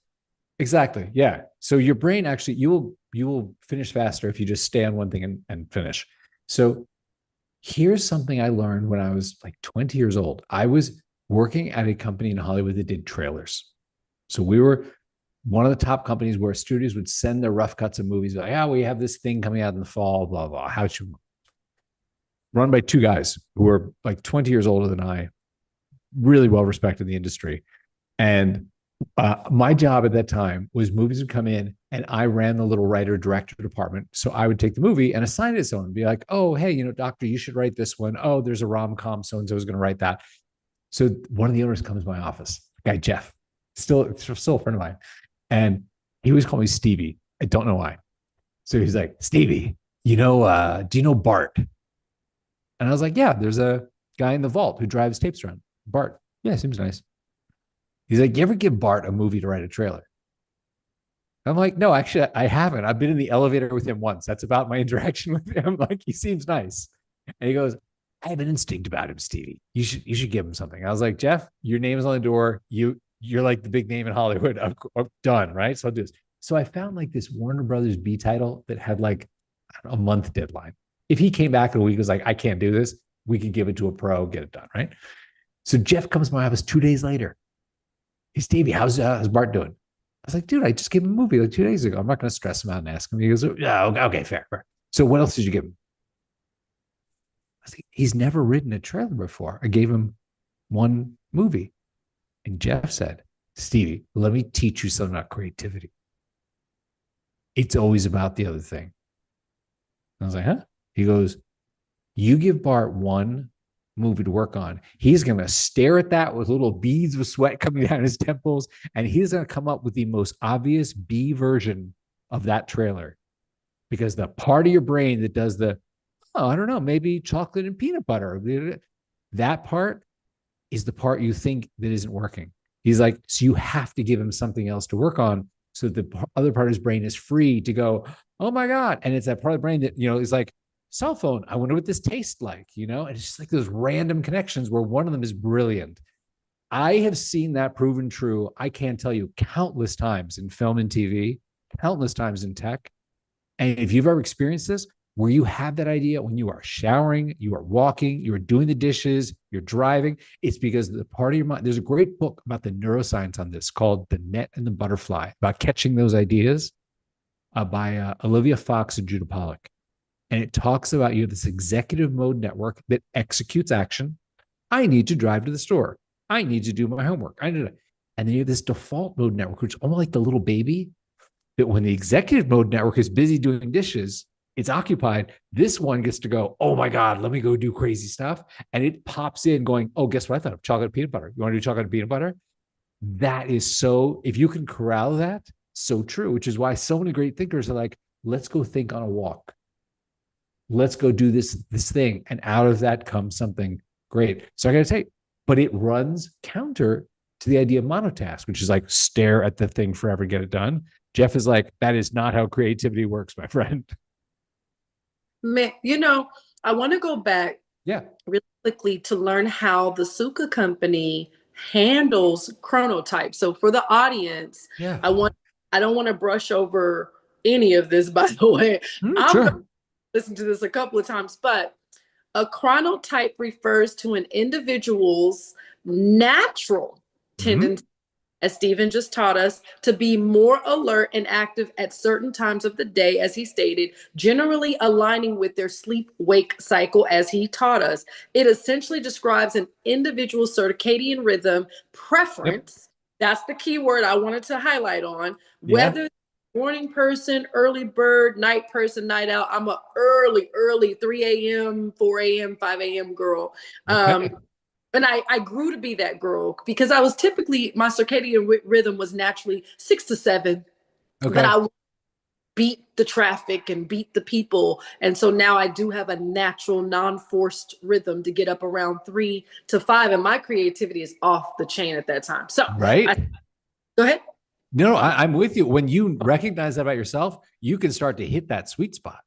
exactly. Yeah. So your brain actually, you will finish faster if you just stay on one thing and finish. So here's something I learned when I was like 20 years old. I was working at a company in Hollywood that did trailers. So we were one of the top companies where studios would send their rough cuts of movies like, yeah, we have this thing coming out in the fall, blah, blah. How should run by two guys who were like 20 years older than I, really well respected in the industry. And my job at that time was movies would come in and I ran the little writer director department. So I would take the movie and assign it to someone and be like, oh, hey, doctor, you should write this one. Oh, there's a rom-com. So-and-so is going to write that. So one of the owners comes to my office, guy Jeff, still a friend of mine. And he always called me Stevie. I don't know why. So he's like, Stevie, do you know Bart? And I was like, yeah, there's a guy in the vault who drives tapes around. Bart, yeah, seems nice. He's like, you ever give Bart a movie to write a trailer? I'm like, no, actually, I haven't. I've been in the elevator with him once. That's about my interaction with him. Like, he seems nice. And he goes, I have an instinct about him, Stevie. You should give him something. I was like, Jeff, your name is on the door. You're like the big name in Hollywood. I'm done, right? So I'll do this. So I found like this Warner Brothers B title that had like a month deadline. If he came back in a week, was like, I can't do this, we could give it to a pro, get it done, right? So Jeff comes to my office 2 days later. Hey, Stevie, how's Bart doing? I was like, dude, I just gave him a movie like 2 days ago. I'm not going to stress him out and ask him. He goes, yeah, okay, fair, fair. So what else did you give him? I was like, he's never written a trailer before. I gave him one movie. And Jeff said, Stevie, let me teach you something about creativity. It's always about the other thing. I was like, huh? He goes, you give Bart one movie to work on. He's going to stare at that with little beads of sweat coming down his temples. And he's going to come up with the most obvious B version of that trailer. Because the part of your brain that does I don't know, maybe chocolate and peanut butter, that part is the part you think that isn't working. He's like, so you have to give him something else to work on. So the other part of his brain is free to go, oh my God. And it's that part of the brain that, is like, cell phone, I wonder what this tastes like, and it's just like those random connections where one of them is brilliant. I have seen that proven true. I can't tell you countless times in film and TV, countless times in tech. And if you've ever experienced this, where you have that idea when you are showering, you are walking, you are doing the dishes, you're driving, it's because the part of your mind, there's a great book about the neuroscience on this called The Net and the Butterfly, about catching those ideas by Olivia Fox and Judah Pollack. And it talks about you have this executive mode network that executes action. I need to drive to the store. I need to do my homework. And then you have this default mode network, which is almost like the little baby that when the executive mode network is busy doing dishes, it's occupied. This one gets to go, oh my God, let me go do crazy stuff. And it pops in going, oh, guess what I thought of? Chocolate peanut butter. You want to do chocolate peanut butter? That is so, if you can corral that, so true, which is why so many great thinkers are like, let's go think on a walk. Let's go do this thing. And out of that comes something great. So I got to tell you, but it runs counter to the idea of monotask, which is like stare at the thing forever, get it done. Jeff is like, that is not how creativity works, my friend.
Man, I want to go back really quickly to learn how the Suka company handles chronotype. So for the audience, I don't want to brush over any of this, by the way. I'm going to listen to this a couple of times, but a chronotype refers to an individual's natural tendency, as Stephen just taught us, to be more alert and active at certain times of the day, as he stated, generally aligning with their sleep-wake cycle, as he taught us. It essentially describes an individual's circadian rhythm preference. That's the key word I wanted to highlight on. Whether morning person, early bird, night person, night owl. I'm a early 3 a.m., 4 a.m., 5 a.m. girl. And I grew to be that girl because I was typically, my circadian rhythm was naturally 6 to 7. But I would beat the traffic and beat the people. And so now I do have a natural, non-forced rhythm to get up around 3 to 5. And my creativity is off the chain at that time. So go ahead.
No, I'm with you. When you recognize that about yourself, you can start to hit that sweet spot.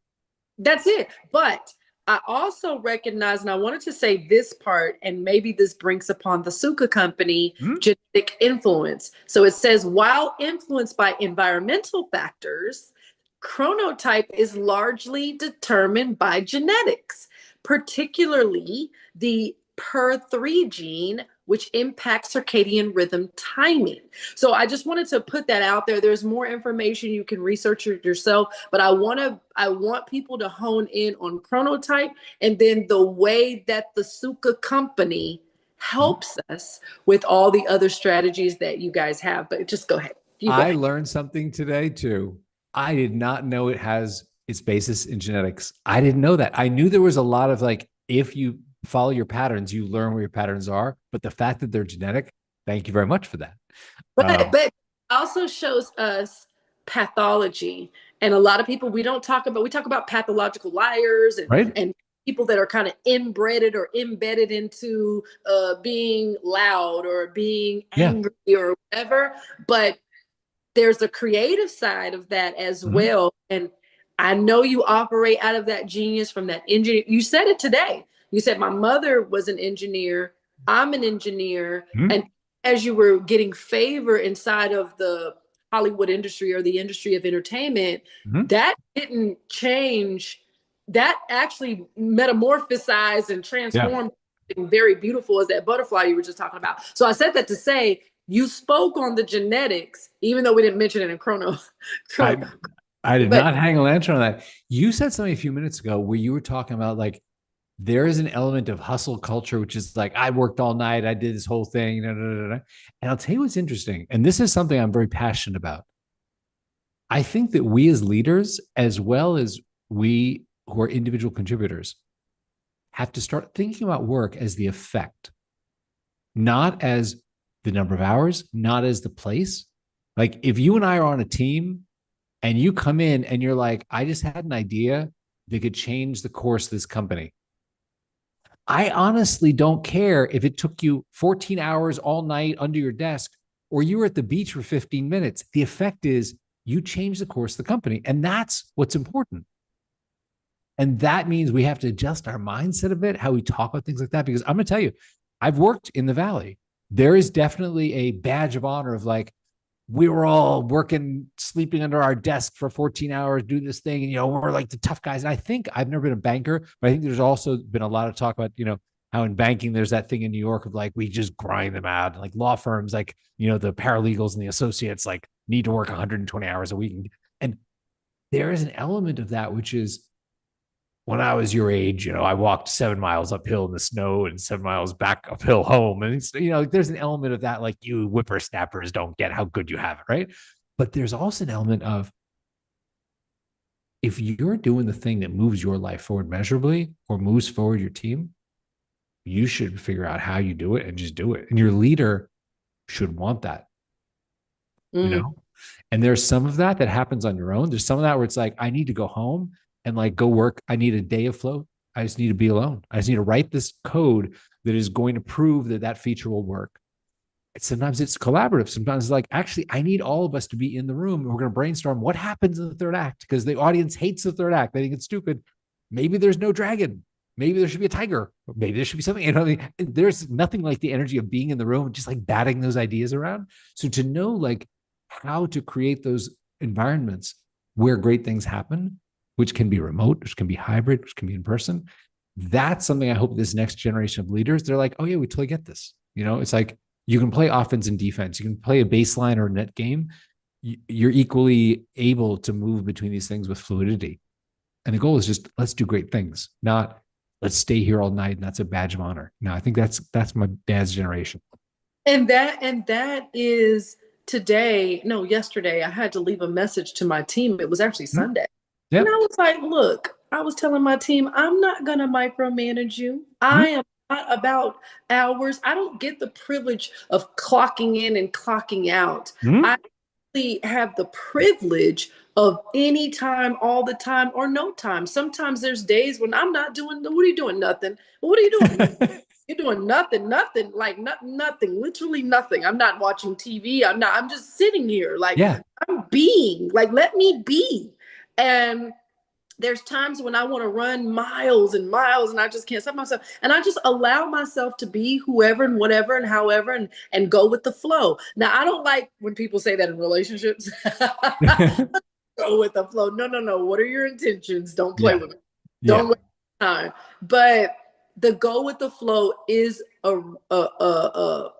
That's it. But I also recognize, and I wanted to say this part, and maybe this brings upon the Suka company, genetic influence. So it says, while influenced by environmental factors, chronotype is largely determined by genetics, particularly the PER3 gene, which impacts circadian rhythm timing. So I just wanted to put that out there. There's more information, you can research it yourself, but I want people to hone in on chronotype and then the way that the Suka company helps us with all the other strategies that you guys have. But just go ahead.
I learned something today too. I did not know it has its basis in genetics. I didn't know that. I knew there was a lot of like, if you follow your patterns, you learn where your patterns are. But the fact that they're genetic, thank you very much for that.
But also shows us pathology. And a lot of people, we talk about pathological liars and people that are kind of inbred or embedded into being loud or being
Yeah.
angry or whatever. But there's a creative side of that as
Mhm.
well. And I know you operate out of that genius from that engineer. You said it today. You said, my mother was an engineer. I'm an engineer. And
Mhm.
as you were getting favor inside of the Hollywood industry or the industry of entertainment,
Mhm.
that didn't change. That actually metamorphosized and
Yeah.
transformed something very beautiful as that butterfly you were just talking about. So I said that to say you spoke on the genetics, even though we didn't mention it in chrono.
I I did
But
not hang a lantern on that. You said something a few minutes ago where you were talking about like there is an element of hustle culture, which is like I worked all night, I did this whole thing, da, da, da, da. And I'll tell you what's interesting, and this is something I'm very passionate about. I think that we as leaders, as well as we who are individual contributors, have to start thinking about work as the effect, not as the number of hours, not as the place. Like if you and I are on a team and you come in and you're like, I just had an idea that could change the course of this company. I honestly don't care if it took you 14 hours all night under your desk or you were at the beach for 15 minutes. The effect is you change the course of the company. And that's what's important. And that means we have to adjust our mindset a bit, how we talk about things like that. Because I'm going to tell you, I've worked in the Valley. There is definitely a badge of honor of like, we were all working, sleeping under our desk for 14 hours, doing this thing. And, we're like the tough guys. And I think I've never been a banker, but I think there's also been a lot of talk about, how in banking, there's that thing in New York of like, we just grind them out. Like law firms, like, the paralegals and the associates, like need to work 120 hours a week. And there is an element of that, which is when I was your age, I walked 7 miles uphill in the snow and 7 miles back uphill home. And it's, there's an element of that, like you whippersnappers don't get how good you have it, right? But there's also an element of if you're doing the thing that moves your life forward measurably or moves forward your team, you should figure out how you do it and just do it. And your leader should want that, you
mm,
know? And there's some of that that happens on your own. There's some of that where it's like, I need to go home and like go work. I need a day of float. I just need to be alone. I just need to write this code that is going to prove that that feature will work. Sometimes it's collaborative. Sometimes it's like, actually, I need all of us to be in the room and we're going to brainstorm what happens in the third act because the audience hates the third act. They think it's stupid. Maybe there's no dragon. Maybe there should be a tiger. Maybe there should be something. I mean, there's nothing like the energy of being in the room and just like batting those ideas around. So to know like how to create those environments where great things happen, which can be remote, which can be hybrid, which can be in person. That's something I hope this next generation of leaders, they're like, oh yeah, we totally get this. It's like you can play offense and defense. You can play a baseline or a net game. You're equally able to move between these things with fluidity. And the goal is just let's do great things, not let's stay here all night and that's a badge of honor. No, I think that's my dad's generation.
and that is today. No, yesterday I had to leave a message to my team. It was actually
Hmm?
Sunday. And I
Yep.
was like, look, I was telling my team, I'm not going to micromanage you.
Hmm?
I am not about hours. I don't get the privilege of clocking in and clocking out. I
Hmm?
really have the privilege of any time, all the time, or no time. Sometimes there's days when I'm not doing, what are you doing? Nothing. What are you doing? You're doing nothing, like nothing, literally nothing. I'm not watching TV. I'm just sitting here. Like
Yeah.
I'm being, like, let me be. And there's times when I want to run miles and miles and I just can't stop myself. And I just allow myself to be whoever and whatever and however and go with the flow. Now, I don't like when people say that in relationships. Go with the flow. No, no, no. What are your intentions? Don't play
Yeah.
with me. Don't
Yeah.
waste time. But the go with the flow is a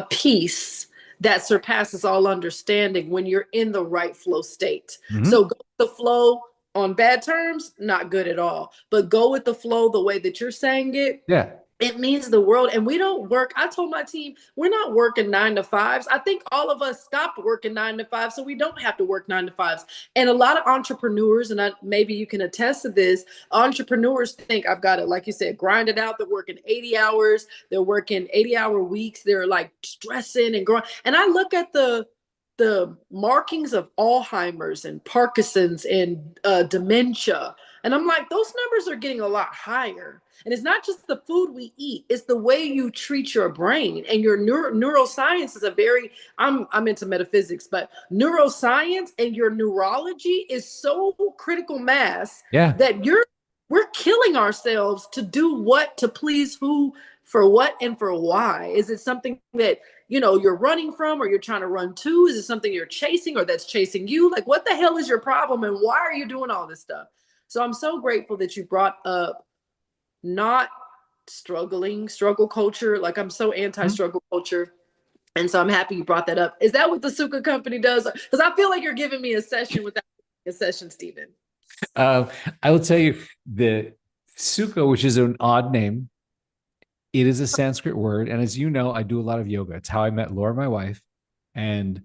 piece that surpasses all understanding when you're in the right flow state.
Hmm.
So go with the flow on bad terms, not good at all. But go with the flow the way that you're saying
Yeah.
it means the world. And we don't work. I told my team, we're not working 9 to 5s. I think all of us stopped working 9 to 5, so we don't have to work 9 to 5s. And a lot of entrepreneurs, and maybe you can attest to this, entrepreneurs think I've got to, like you said, grind it out. They're working 80 hours. They're working 80-hour weeks. They're like stressing and growing. And I look at the markings of Alzheimer's and Parkinson's and dementia. And I'm like, those numbers are getting a lot higher. And it's not just the food we eat, it's the way you treat your brain. And your neuroscience is a very, I'm into metaphysics, but neuroscience and your neurology is so critical mass
Yeah.
that we're killing ourselves to do what, to please who, for what, and for why. Is it something that you're running from, or you're trying to run to? Is it something you're chasing, or that's chasing you? Like, what the hell is your problem, and why are you doing all this stuff? So I'm so grateful that you brought up not struggle culture. Like, I'm so anti-struggle culture. And so I'm happy you brought that up. Is that what the Suka company does? Because I feel like you're giving me a session without a session, Stephen.
Uh, I will tell you the Sukha, which is an odd name, it is a Sanskrit word. And as you know, I do a lot of yoga. It's how I met Laura, my wife. And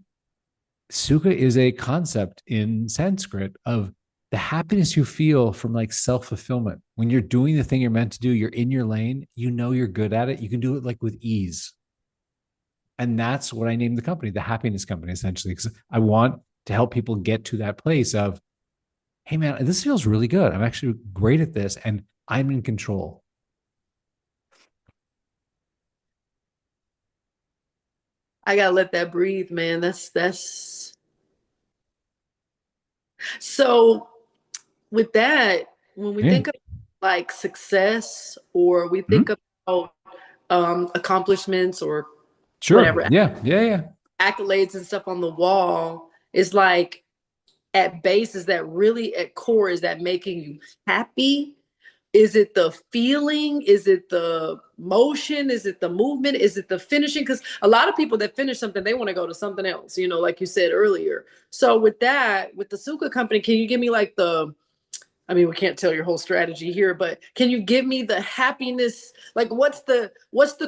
Sukha is a concept in Sanskrit of the happiness you feel from like self fulfillment. When you're doing the thing you're meant to do, you're in your lane, you're good at it. You can do it like with ease. And that's what I named the company, the happiness company, essentially, because I want to help people get to that place of, hey, man, this feels really good. I'm actually great at this and I'm in control.
I gotta let that breathe, man. That's so. With that, when we
Yeah.
think of like success, or we think
Mhm.
about accomplishments, or
Sure.
whatever,
Yeah. Yeah. Yeah.
accolades and stuff on the wall, it's like, at base, is that really at core, is that making you happy? Is it the feeling? Is it the motion? Is it the movement? Is it the finishing? Because a lot of people that finish something, they want to go to something else, like you said earlier. So with that, with the Suka company, can you give me like I mean, we can't tell your whole strategy here, but can you give me the happiness? Like, what's the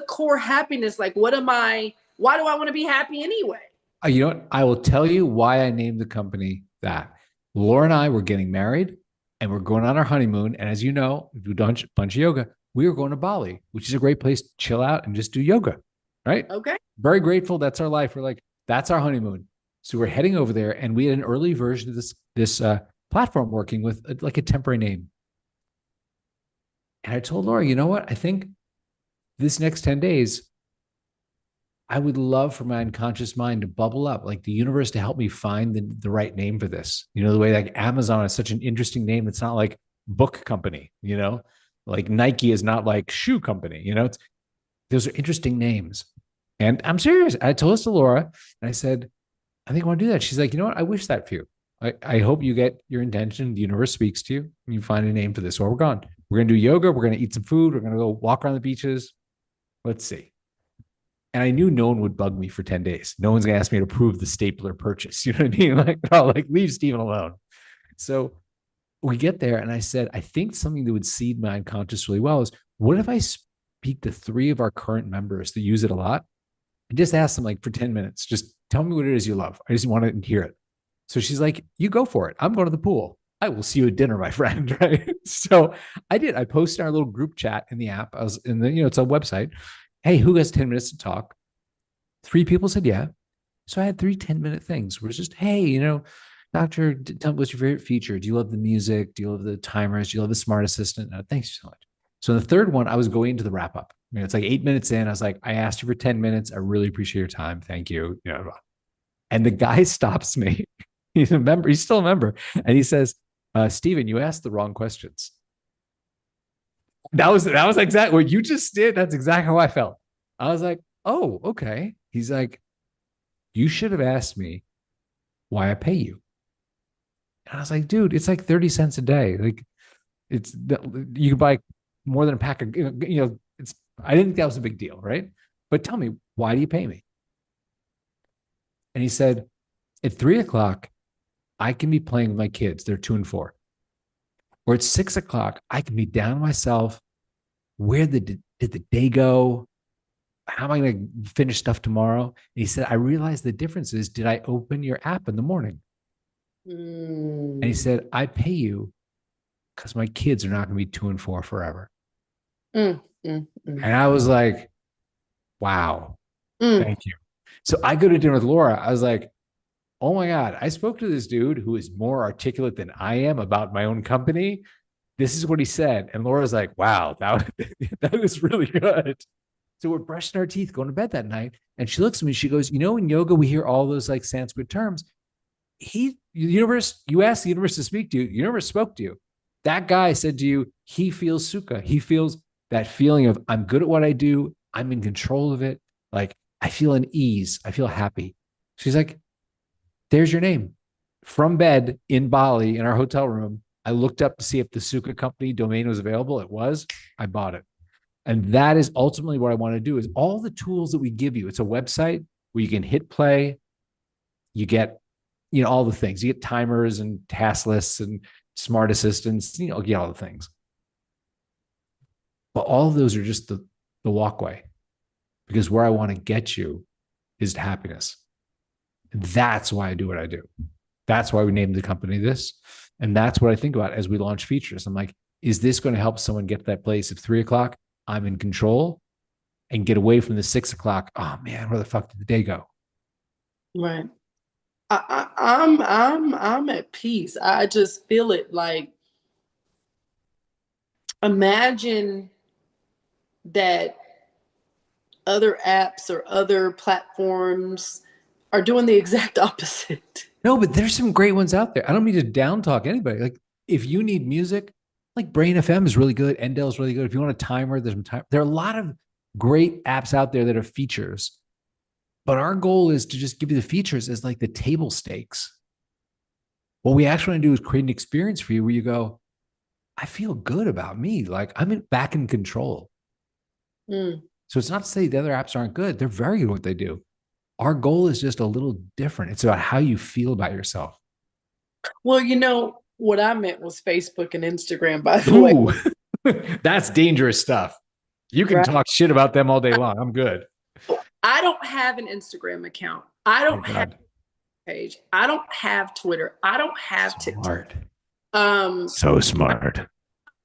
core happiness? Like, why do I want to be happy anyway?
You know what? I will tell you why I named the company that. Laura and I were getting married and we're going on our honeymoon. And as you know, we do a bunch of yoga. We were going to Bali, which is a great place to chill out and just do yoga. Right.
Okay.
Very grateful. That's our life. We're like, that's our honeymoon. So we're heading over there and we had an early version of this platform working with like a temporary name. And I told Laura, you know what? I think this next 10 days, I would love for my unconscious mind to bubble up, like the universe to help me find the right name for this. The way like Amazon is such an interesting name. It's not like book company, like Nike is not like shoe company, those are interesting names. And I'm serious. I told this to Laura and I said, I think I want to do that. She's like, you know what? I wish that for you. I hope you get your intention. The universe speaks to you and you find a name for this. Or we're gone. We're going to do yoga. We're going to eat some food. We're going to go walk around the beaches. Let's see. And I knew no one would bug me for 10 days. No one's going to ask me to prove the stapler purchase. You know what I mean? Like, oh, like leave Steven alone. So we get there and I said, I think something that would seed my unconscious really well is what if I speak to 3 of our current members that use it a lot and just ask them like for 10 minutes, just tell me what it is you love. I just want to hear it. So she's like, you go for it. I'm going to the pool. I will see you at dinner, my friend. Right. So I did. I posted our little group chat in the app. I was in the, it's a website. Hey, who has 10 minutes to talk? 3 people said, yeah. So I had 3 10-minute things where it's just, hey, doctor, tell me what's your favorite feature? Do you love the music? Do you love the timers? Do you love the smart assistant? No, thanks so much. So the third one, I was going into the wrap up. It's like 8 minutes in. I was like, I asked you for 10 minutes. I really appreciate your time. Thank you. And the guy stops me. He's a member. He's still a member. And he says, Steven, you asked the wrong questions. That was exactly what you just did. That's exactly how I felt. I was like, oh, okay. He's like, you should have asked me why I pay you. And I was like, dude, it's like 30 cents a day. Like you can buy more than a pack of, I didn't think that was a big deal. Right. But tell me, why do you pay me? And he said, at 3 o'clock, I can be playing with my kids. They're 2 and 4. Or at 6 o'clock, I can be down myself. Where did the day go? How am I going to finish stuff tomorrow? And he said, I realized the difference is, did I open your app in the morning? And he said, I pay you because my kids are not going to be 2 and 4 forever. And I was like, wow, thank you. So I go to dinner with Laura. I was like, oh my God, I spoke to this dude who is more articulate than I am about my own company. this is what he said. And Laura's like, wow, that was really good. So we're brushing our teeth, going to bed that night. And she looks at me, she goes, you know, in yoga, we hear all those like Sanskrit terms. The universe, you asked the universe to speak to you, the universe spoke to you. That guy said to you, he feels sukha. He feels that feeling of, I'm good at what I do. I'm in control of it. Like, I feel an ease. I feel happy. She's like, there's your name. From bed in Bali in our hotel room, I looked up to see if the Sukha company domain was available. It was. I bought it. And that is ultimately what I want to do is all the tools that we give you. It's a website where you can hit play. You get, all the things. You get timers and task lists and smart assistants, you get all the things. But all of those are just the walkway, because where I want to get you is to happiness. And that's why I do what I do. That's why we named the company this. And that's what I think about as we launch features. I'm like, is this going to help someone get to that place of 3 o'clock? I'm in control, and get away from the 6 o'clock. Oh man, where the fuck did the day go?
Right. I'm at peace. I just feel it. Like, imagine that other apps or other platforms are doing the exact opposite.
No, but there's some great ones out there. I don't mean to down talk anybody. Like, if you need music, like Brain FM is really good. Endel is really good. If you want a timer, there's some time. There are a lot of great apps out there that are features. But our goal is to just give you the features as like the table stakes. What we actually want to do is create an experience for you where you go, I feel good about me. Like, back in control.
Mm.
So it's not to say the other apps aren't good. They're very good at what they do. Our goal is just a little different. It's about how you feel about yourself.
Well, what I meant was Facebook and Instagram, by the way.
Ooh, that's dangerous stuff. You can
Right?
talk shit about them all day long. I'm good.
I don't have an Instagram account. I don't have a page. I don't have Twitter. I don't have
Smart.
TikTok.
So smart.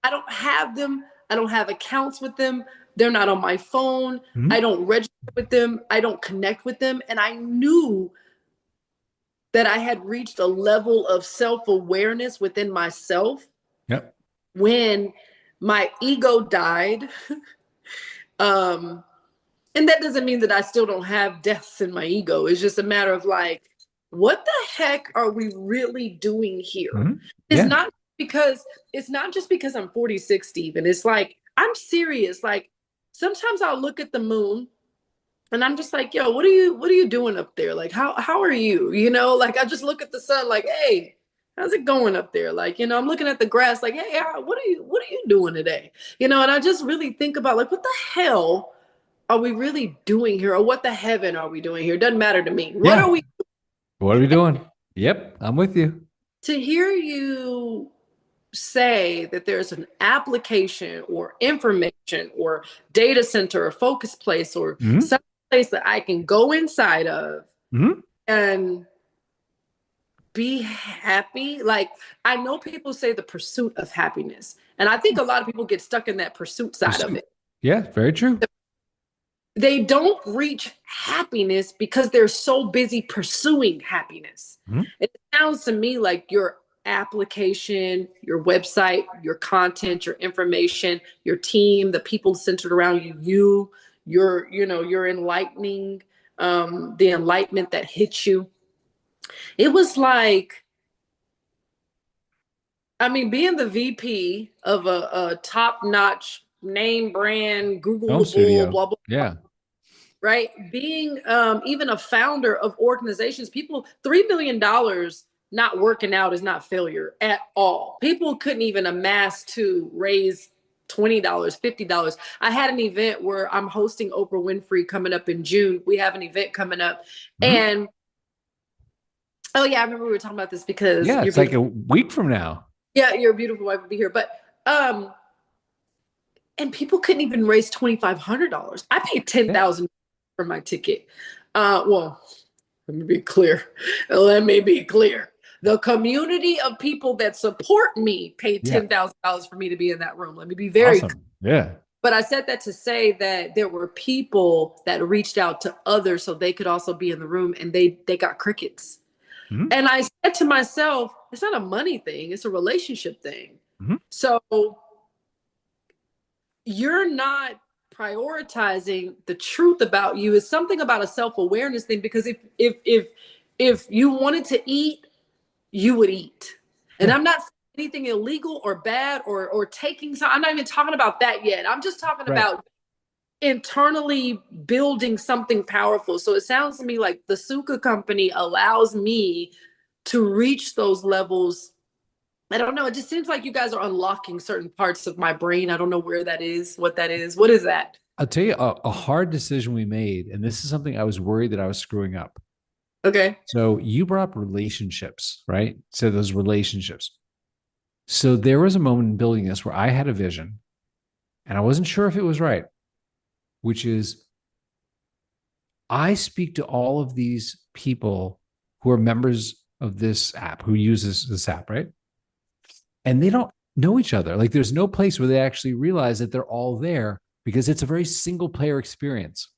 I don't have them. I don't have accounts with them. They're not on my phone.
Mm-hmm.
I don't register with them. I don't connect with them. And I knew that I had reached a level of self-awareness within myself.
Yep.
When my ego died. And that doesn't mean that I still don't have deaths in my ego. It's just a matter of like, what the heck are we really doing here? Mm-hmm. It's not just because I'm 46, Stephen. It's like, I'm serious. Like, sometimes I'll look at the moon and I'm just like, yo, what are you doing up there? Like, how are you? Like, I just look at the sun like, hey, how's it going up there? Like, I'm looking at the grass like, hey, what are you doing today? And I just really think about like, what the hell are we really doing here? Or what the heaven are we doing here? It doesn't matter to me. What are we doing?
What are we doing? Yep, I'm with you.
To hear you say that there's an application or information or data center or focus place or some place that I can go inside of and be happy. Like, I know people say the pursuit of happiness. And I think a lot of people get stuck in that pursuit side of it.
Yeah, very true.
They don't reach happiness because they're so busy pursuing happiness. Mm-hmm. It sounds to me like your application, your website, your content, your information, your team, the people centered around you're enlightening, the enlightenment that hits you. It was like, being the VP of a top-notch name brand, Googleable, blah, blah,
yeah.
Right? Being even a founder of organizations, $3 million not working out is not failure at all. People couldn't even amass to raise $20, $50. I had an event where I'm hosting Oprah Winfrey coming up in June. We have an event coming up. And oh yeah, I remember we were talking about this because
it's like a week from now.
Yeah, your beautiful wife will be here. But and people couldn't even raise $2,500. I paid $10,000 for my ticket. Well, let me be clear. The community of people that support me paid $10,000 for me to be in that room. Let me be very
awesome. Yeah.
But I said that to say that there were people that reached out to others so they could also be in the room, and they got crickets. Mm-hmm. And I said to myself, it's not a money thing, it's a relationship thing.
Mhm.
So you're not prioritizing the truth about you. It's something about a self-awareness thing, because if you wanted to eat, you would eat. And
Yeah.
I'm not saying anything illegal or bad or taking some, I'm not even talking about that yet. I'm just talking
Right.
about internally building something powerful. So it sounds to me like the Suka company allows me to reach those levels. I don't know. It just seems like you guys are unlocking certain parts of my brain. I don't know where that is, what that is. What is that?
I'll tell you a hard decision we made, and this is something I was worried that I was screwing up.
Okay.
So you brought up relationships, right? So those relationships. So there was a moment in building this where I had a vision and I wasn't sure if it was right, which is I speak to all of these people who are members of this app, who uses this app, right? And they don't know each other. Like there's no place where they actually realize that they're all there because it's a very single player experience.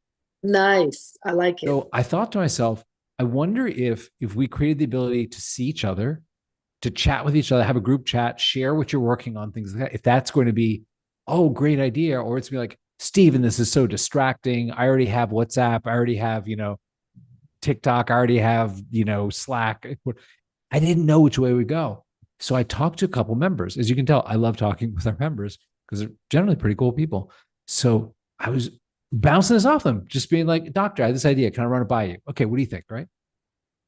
Nice. I like it.
So I thought to myself, I wonder if we created the ability to see each other, to chat with each other, have a group chat, share what you're working on, things like that. If that's going to be, oh, great idea, or it's be like, Steven, this is so distracting. I already have WhatsApp. I already have, TikTok. I already have, Slack. I didn't know which way we go. So I talked to a couple members. As you can tell, I love talking with our members because they're generally pretty cool people. So I was bouncing this off them, just being like, Doctor, I have this idea. Can I run it by you? Okay, what do you think? Right.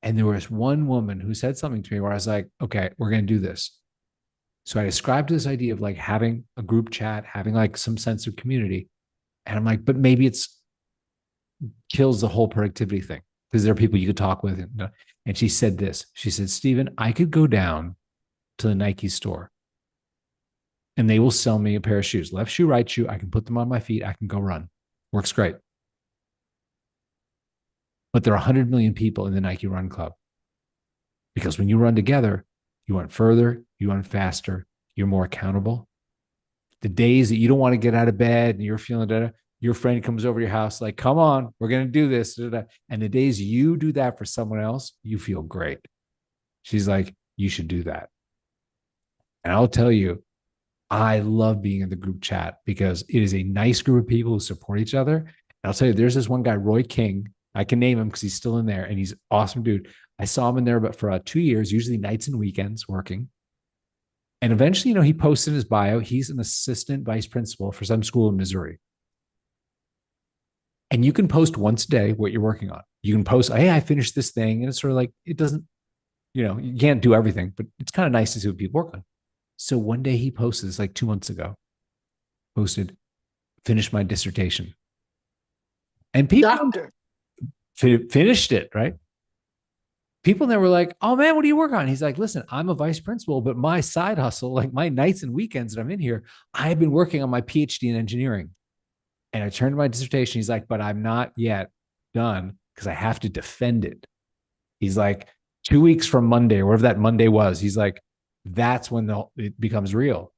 And there was one woman who said something to me where I was like, okay, we're going to do this. So I described this idea of like having a group chat, having like some sense of community. And I'm like, but maybe it's kills the whole productivity thing because there are people you could talk with. And she said this. She said, Steven, I could go down to the Nike store and they will sell me a pair of shoes, left shoe, right shoe. I can put them on my feet. I can go run. Works great. But there are 100 million people in the Nike Run Club because when you run together, you run further, you run faster, you're more accountable. The days that you don't want to get out of bed and you're feeling that your friend comes over to your house, like, come on, we're going to do this. And the days you do that for someone else, you feel great. She's like, you should do that. And I'll tell you, I love being in the group chat because it is a nice group of people who support each other. And I'll tell you, there's this one guy, Roy King. I can name him because he's still in there and he's an awesome dude. I saw him in there, but for 2 years, usually nights and weekends working. And eventually, he posted in his bio, he's an assistant vice principal for some school in Missouri. And you can post once a day what you're working on. You can post, hey, I finished this thing. And it's sort of like, it doesn't, you can't do everything, but it's kind of nice to see what people work on. So one day he posted this like 2 months ago, posted, finished my dissertation. And people
Doctor.
finished it, right? People there were like, oh man, what do you work on? He's like, listen, I'm a vice principal, but my side hustle, like my nights and weekends that I'm in here, I've been working on my PhD in engineering. And I turned to my dissertation. He's like, but I'm not yet done because I have to defend it. He's like, 2 weeks from Monday, or whatever that Monday was, he's like, that's when it becomes real.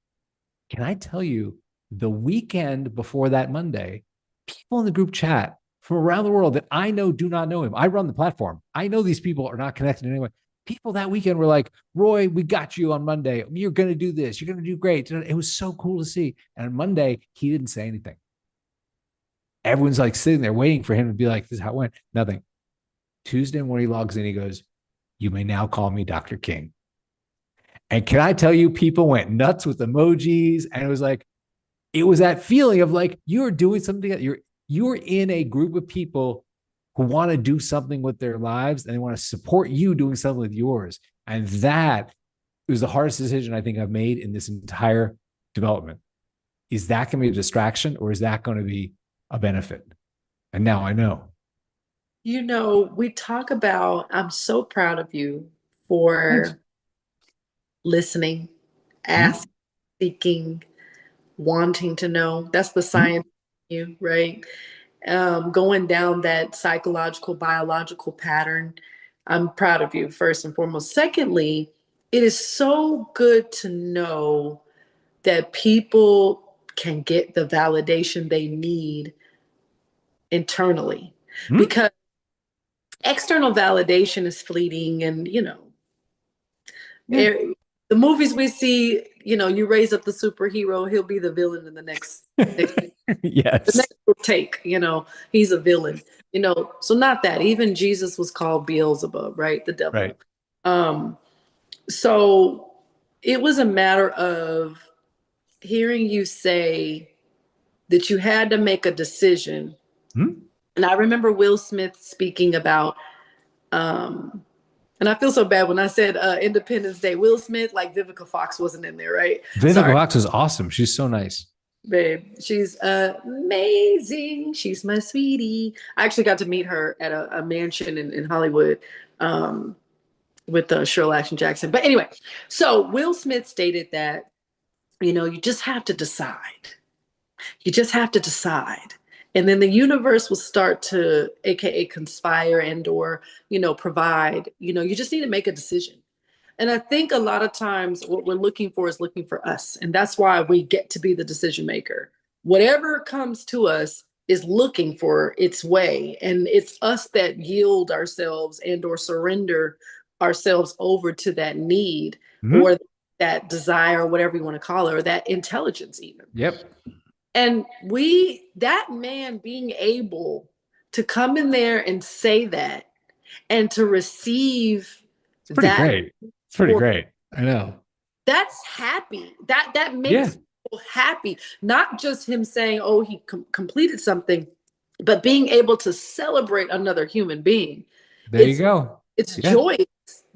Can I tell you, the weekend before that Monday, people in the group chat from around the world that I know do not know him. I run the platform. I know these people are not connected in any way. People that weekend were like, Roy, we got you on Monday. You're going to do this. You're going to do great. It was so cool to see. And on Monday, he didn't say anything. Everyone's like sitting there waiting for him to be like, this is how it went. Nothing. Tuesday when he logs in, he goes, you may now call me Dr. King. And can I tell you, people went nuts with emojis. And it was that feeling of like, you're doing something, you're in a group of people who want to do something with their lives and they want to support you doing something with yours. And that was the hardest decision I think I've made in this entire development. Is that going to be a distraction or is that going to be a benefit? And now I know.
We talk about, I'm so proud of you
Thanks.
for listening,
Mm-hmm.
asking, seeking, wanting to know. That's the science in you, right? Going down that psychological, biological pattern. I'm proud of you, first and foremost. Secondly, it is so good to know that people can get the validation they need internally,
Mm-hmm.
because external validation is fleeting and,
Yeah.
The movies we see, you raise up the superhero, he'll be the villain in the
Yes.
next take, he's a villain, so not that. Even Jesus was called Beelzebub, right? The devil.
Right.
Um, so it was a matter of hearing you say that you had to make a decision.
Hmm?
And I remember Will Smith speaking about, um, and I feel so bad when I said Independence Day. Will Smith, like Vivica Fox wasn't in there, right?
Vivica
Sorry,
Fox is awesome. She's so nice.
babe. She's amazing. She's my sweetie. I actually got to meet her at a mansion in Hollywood um, with Shirley Action Jackson. But anyway, so Will Smith stated that, you just have to decide. You just have to decide. And then the universe will start to, AKA conspire and or, provide, you just need to make a decision. And I think a lot of times what we're looking for is looking for us. And that's why we get to be the decision maker. Whatever comes to us is looking for its way. And it's us that yield ourselves and or surrender ourselves over to that need
Hmm?
or that desire, whatever you want to call it, or that intelligence even.
Yep.
And that man being able to come in there and say that and to receive
It's pretty
that,
great. It's pretty great. I know.
that's happy. That
Yeah.
makes people happy. Not just him saying, "Oh, he completed something," but being able to celebrate another human being.
There you
It's
go.
it's
Yeah.
joy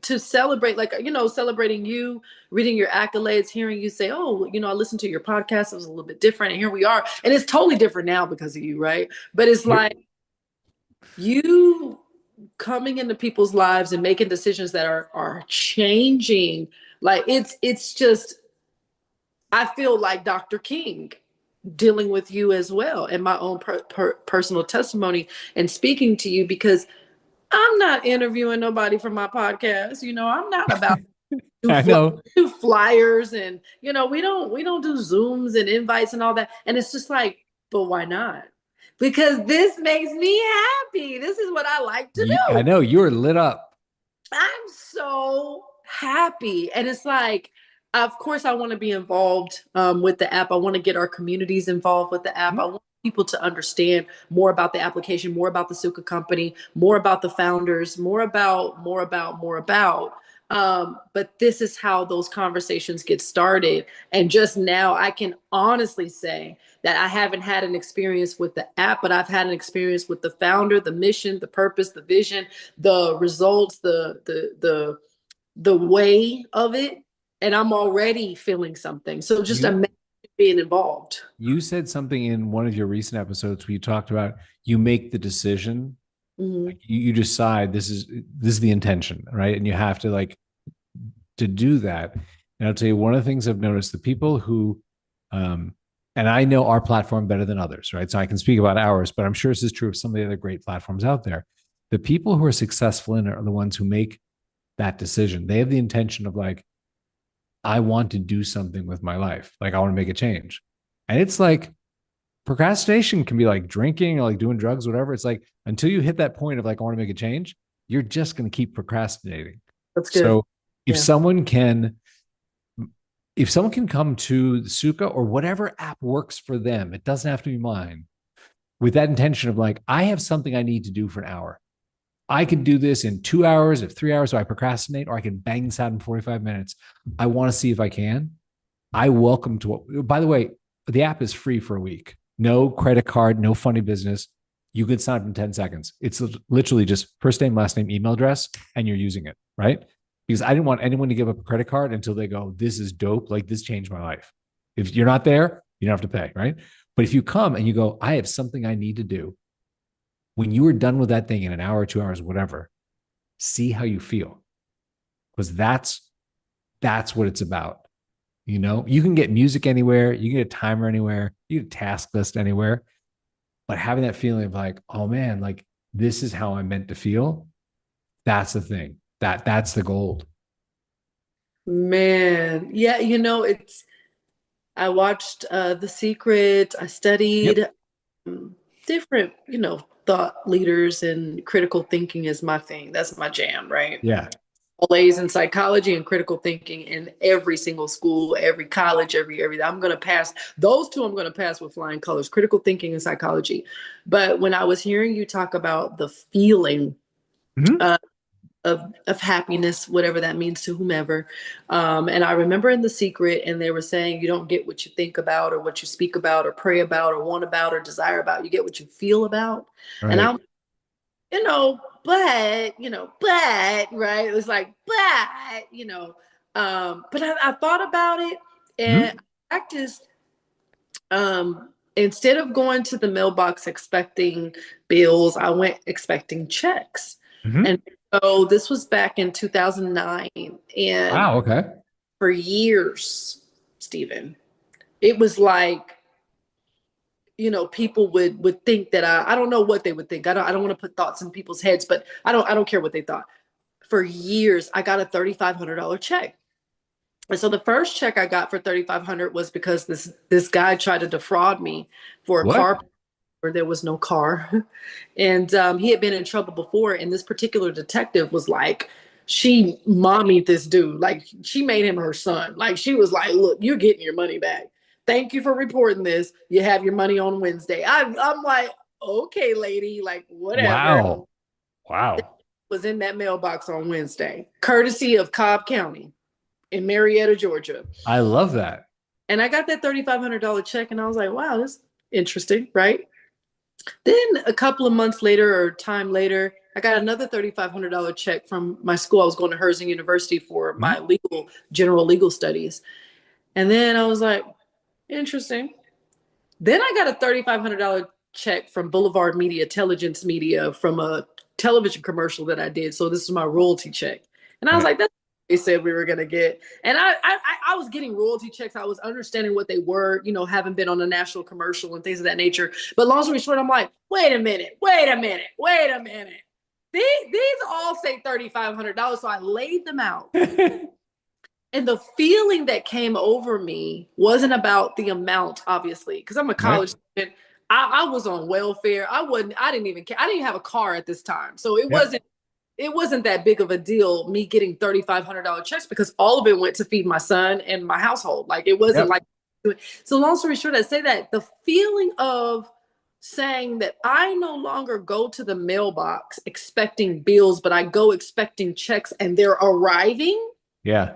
to celebrate, like celebrating you, reading your accolades, hearing you say, "Oh, I listened to your podcast. It was a little bit different, and here we are." And it's totally different now because of you, right? But it's
Yep.
like you coming into people's lives and making decisions that are changing. Like it's just, I feel like Dr. King dealing with you as well, and my own personal testimony and speaking to you, because I'm not interviewing nobody for my podcast. I'm not about do
I know.
do flyers, and we don't do Zooms and invites and all that. And it's just like, but why not? Because this makes me happy. This is what I like to
I
do.
know you're lit up.
I'm so happy. And it's like, of course, I want to be involved with the app. I want to get our communities involved with the app. I want people to understand more about the application, more about the Suka company, more about the founders, more about. But this is how those conversations get started. And just now, I can honestly say that I haven't had an experience with the app, but I've had an experience with the founder, the mission, the purpose, the vision, the results, the way of it, and I'm already feeling something. So just
You
imagine being involved.
you said something in one of your recent episodes where you talked about you make the decision,
Mhm.
like you decide this is the intention, right? And you have to like to do that. And I'll tell you one of the things I've noticed: the people who and I know our platform better than others, right? So I can speak about ours, but I'm sure this is true of some of the other great platforms out there. The people who are successful in it are the ones who make that decision. They have the intention of like, I want to do something with my life. Like I want to make a change. And it's like procrastination can be like drinking or like doing drugs, whatever. It's like until you hit that point of like, I want to make a change, you're just going to keep procrastinating.
That's good.
So if
Yeah.
someone can, if someone can come to the Suka or whatever app works for them, it doesn't have to be mine, with that intention of like, I have something I need to do for an hour. I could do this in 2 hours, if 3 hours, so I procrastinate, or I can bang this out in 45 minutes. I want to see if I can. I welcome to, by the way, the app is free for a week. No credit card, no funny business. You can sign up in 10 seconds. It's literally just first name, last name, email address, and you're using it, right? Because I didn't want anyone to give up a credit card until they go, this is dope. Like this changed my life. If you're not there, you don't have to pay, right? But if you come and you go, I have something I need to do, when you are done with that thing in an hour, 2 hours, whatever, see how you feel. Because that's what it's about. You can get music anywhere, you can get a timer anywhere, you get a task list anywhere. But having that feeling of like, oh man, like this is how I'm meant to feel. That's the thing. That's the gold.
Man, yeah, I watched The Secret. I
Yep.
studied different, thought leaders, and critical thinking is my thing. That's my jam, right?
Yeah.
all A's in psychology and critical thinking in every single school, every college, every. I'm going to pass those two. I'm going to pass with flying colors: critical thinking and psychology. But when I was hearing you talk about the feeling
Mhm.
uh, of happiness, whatever that means to whomever, and I remember in The Secret, and they were saying you don't get what you think about, or what you speak about, or pray about, or want about, or desire about. You get what you feel about, and
Right.
I'm but right, it was like but I thought about it, and
Mhm.
I practiced, instead of going to the mailbox expecting bills, I went expecting checks.
Mhm.
And so this was back in 2009, and
Wow. Okay.
for years, Stephen, it was like, people would think that I don't know what they would think. I don't want to put thoughts in people's heads, but I don't care what they thought. For years, I got a $3,500 check. And so the first check I got for 3,500 was because this guy tried to defraud me for a
What?
car where there was no car. And he had been in trouble before. And this particular detective was like, she mommied this dude. Like, she made him her son. Like, she was like, look, you're getting your money back. Thank you for reporting this. You have your money on Wednesday. I'm like, okay, lady, like, whatever.
Wow. Wow.
Was in that mailbox on Wednesday, courtesy of Cobb County in Marietta, Georgia.
I love that.
And I got that $3,500 check, and I was like, wow, this is interesting, right? Then a couple of months later, or time later, I got another $3,500 check from my school. I was going to Herzing University for my
Mhm.
general legal studies. And then I was like, interesting. Then I got a $3,500 check from Boulevard Media, Intelligence Media, from a television commercial that I did. So this is my royalty check. And I was
Right.
like, that's what they said we were going to get. And I was getting royalty checks. I was understanding what they were, having been on a national commercial and things of that nature. But long story short, I'm like, wait a minute. These all say $3,500. So I laid them out. And the feeling that came over me wasn't about the amount, obviously, because I'm a
Right.
college student. I was on welfare. I didn't even care. I didn't have a car at this time. So it
Yep.
wasn't it wasn't that big of a deal, me getting $3,500 checks, because all of it went to feed my son and my household. Like, it wasn't
Yep.
like, so long story short, I say that the feeling of saying that I no longer go to the mailbox expecting bills, but I go expecting checks and they're arriving.
Yeah.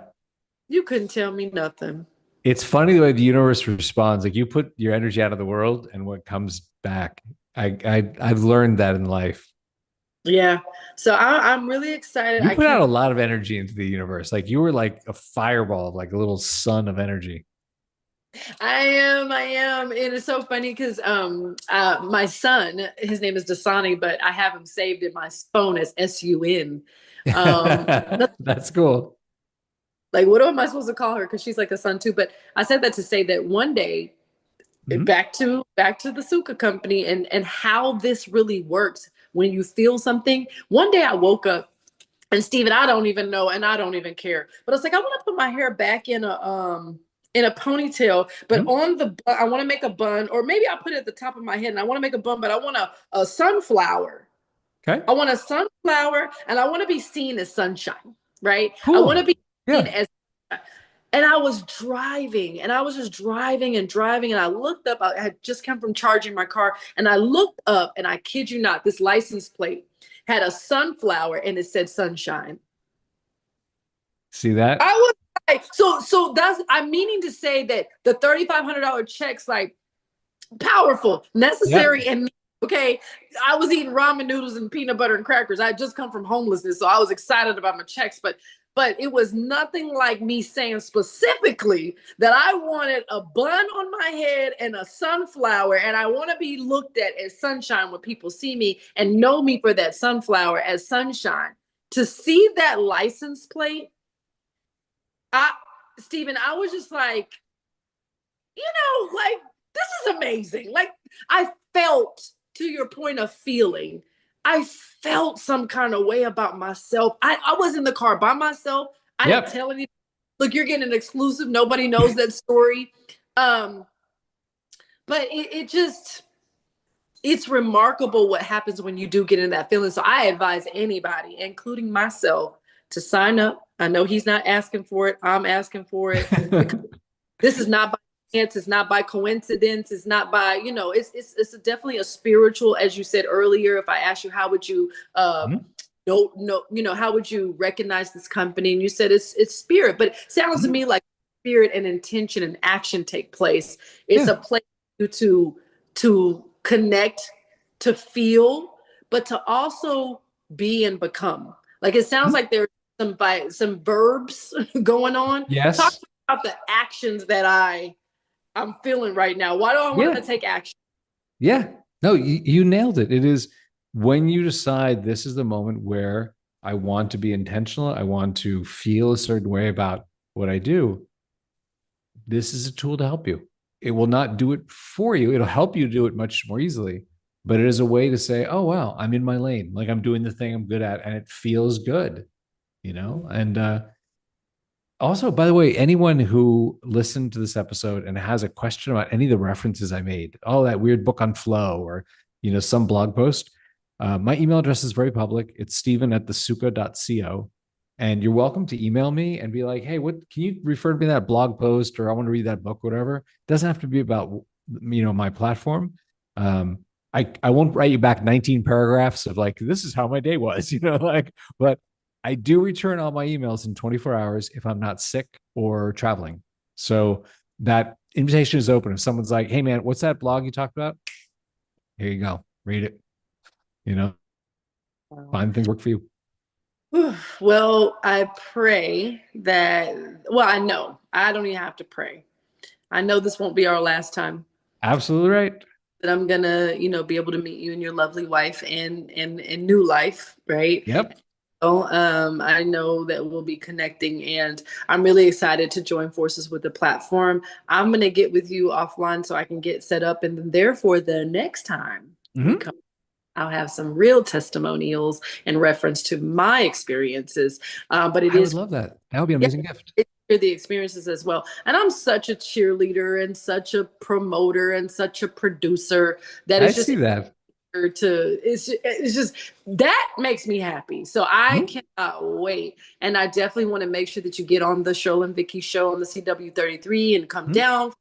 You couldn't tell me nothing.
It's funny the way the universe responds. Like you put your energy out of the world and what comes back. I've learned that in life.
Yeah. So I'm really excited.
You
I
put out
can't.
a lot of energy into the universe. Like you were like a fireball, like a little sun of energy.
I am. And it's so funny because my son, his name is Dasani, but I have him saved in my phone as SUN. Um
That's cool.
like, what am I supposed to call her? Because she's like a son too. But I said that to say that one day,
Mhm.
back to the Suka company, and how this really works when you feel something. One day I woke up, and Steven, I don't even know, and I don't even care. But it's like, I want to put my hair back in a ponytail, but
Mhm.
I want to make a bun, or maybe I'll put it at the top of my head, and I want to make a bun, but I want a sunflower.
Okay.
I want a sunflower, and I want to be seen as sunshine, right? I want to
Cool.
be seen
Yeah.
as, and I was driving, and I was just driving and driving, and I looked up. I had just come from charging my car, and I looked up, and I kid you not, this license plate had a sunflower, and it said sunshine.
See that?
I was like, so that's, I'm meaning to say that the $3,500 checks, like, powerful,
Yep.
necessary, and okay. I was eating ramen noodles and peanut butter and crackers. I had just come from homelessness, so I was excited about my checks, but it was nothing like me saying specifically that I wanted a bun on my head and a sunflower, and I want to be looked at as sunshine when people see me and know me for that sunflower as sunshine. To see that license plate, I Stephen, I was just like, like, this is amazing. Like, I felt, to your point of feeling, I felt some kind of way about myself. I was in the car by myself. I didn't
Yep.
tell anybody. Look, you're getting an exclusive. Nobody knows that story. Um, but it just, it's remarkable what happens when you do get in that feeling. So I advise anybody, including myself, to sign up. I know he's not asking for it. I'm asking for it because this is not by chance. It's not by coincidence. It's not by, it's definitely a spiritual, as you said earlier. If I asked you, how would you,
Mhm.
no, how would you recognize this company? And you said it's spirit, but it sounds to
Mhm.
me like spirit and intention and action take place. It's
Yeah.
a place to connect, to feel, but to also be and become. Like it sounds
Mhm.
like there's some verbs going on. Talk
Yes.
about the actions that I'm feeling right now. Why do I want to
Yeah.
take action?
Yeah. No, you nailed it. It is when you decide this is the moment where I want to be intentional, I want to feel a certain way about what I do. This is a tool to help you. It will not do it for you. It'll help you do it much more easily, but it is a way to say, oh, wow, I'm in my lane. Like I'm doing the thing I'm good at and it feels good, And also, by the way, anyone who listened to this episode and has a question about any of the references I made, oh, that weird book on flow or, some blog post, my email address is very public. It's steven@thesuka.co. And you're welcome to email me and be like, hey, what can you refer to me to that blog post or I want to read that book, whatever. It doesn't have to be about, my platform. I won't write you back 19 paragraphs of like, this is how my day was, but I do return all my emails in 24 hours if I'm not sick or traveling. So that invitation is open. If someone's like, hey, man, what's that blog you talked about? Here you go. Read it. Find things work for you.
Well, I pray that, well, I know I don't even have to pray. I know this won't be our last time
Absolutely right.
that I'm gonna, be able to meet you and your lovely wife and new life, right?
Yep.
So, I know that we'll be connecting, and I'm really excited to join forces with the platform. I'm gonna get with you offline so I can get set up, and then therefore the next time we
Mm-hmm.
come, I'll have some real testimonials in reference to my experiences. But it
I would
is,
love that. That would be an
yeah,
amazing gift.
it's the experiences as well. And I'm such a cheerleader and such a promoter and such a producer that
I
is just
see that.
it's just that makes me happy. So I
Mhm.
cannot wait. And I definitely want to make sure that you get on the Show and Vicky show on the CW33 and come
Mhm.
down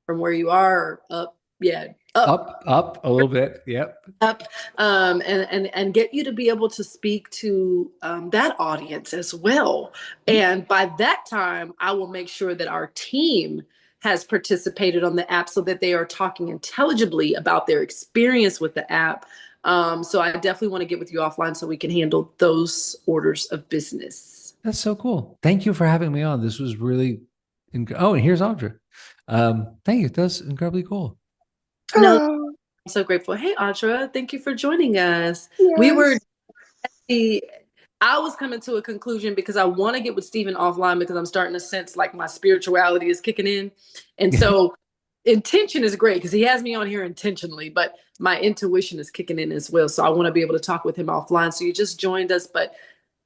from where you are up. Yeah, up,
Up a little bit. Yep.
up, and get you to be able to speak to that audience as well.
Mhm.
And by that time, I will make sure that our team has participated on the app so that they are talking intelligibly about their experience with the app. So I definitely want to get with you offline so we can handle those orders of business.
That's so cool. Thank you for having me on. This was really, oh, and here's Audra. Thank you. That's incredibly cool.
No,
Hello.
I'm so grateful. Hey, Audra, thank you for joining us. We were
Yes.
I was coming to a conclusion because I want to get with Stephen offline because I'm starting to sense like my spirituality is kicking in. And so intention is great because he has me on here intentionally, but my intuition is kicking in as well. So I want to be able to talk with him offline. So you just joined us, but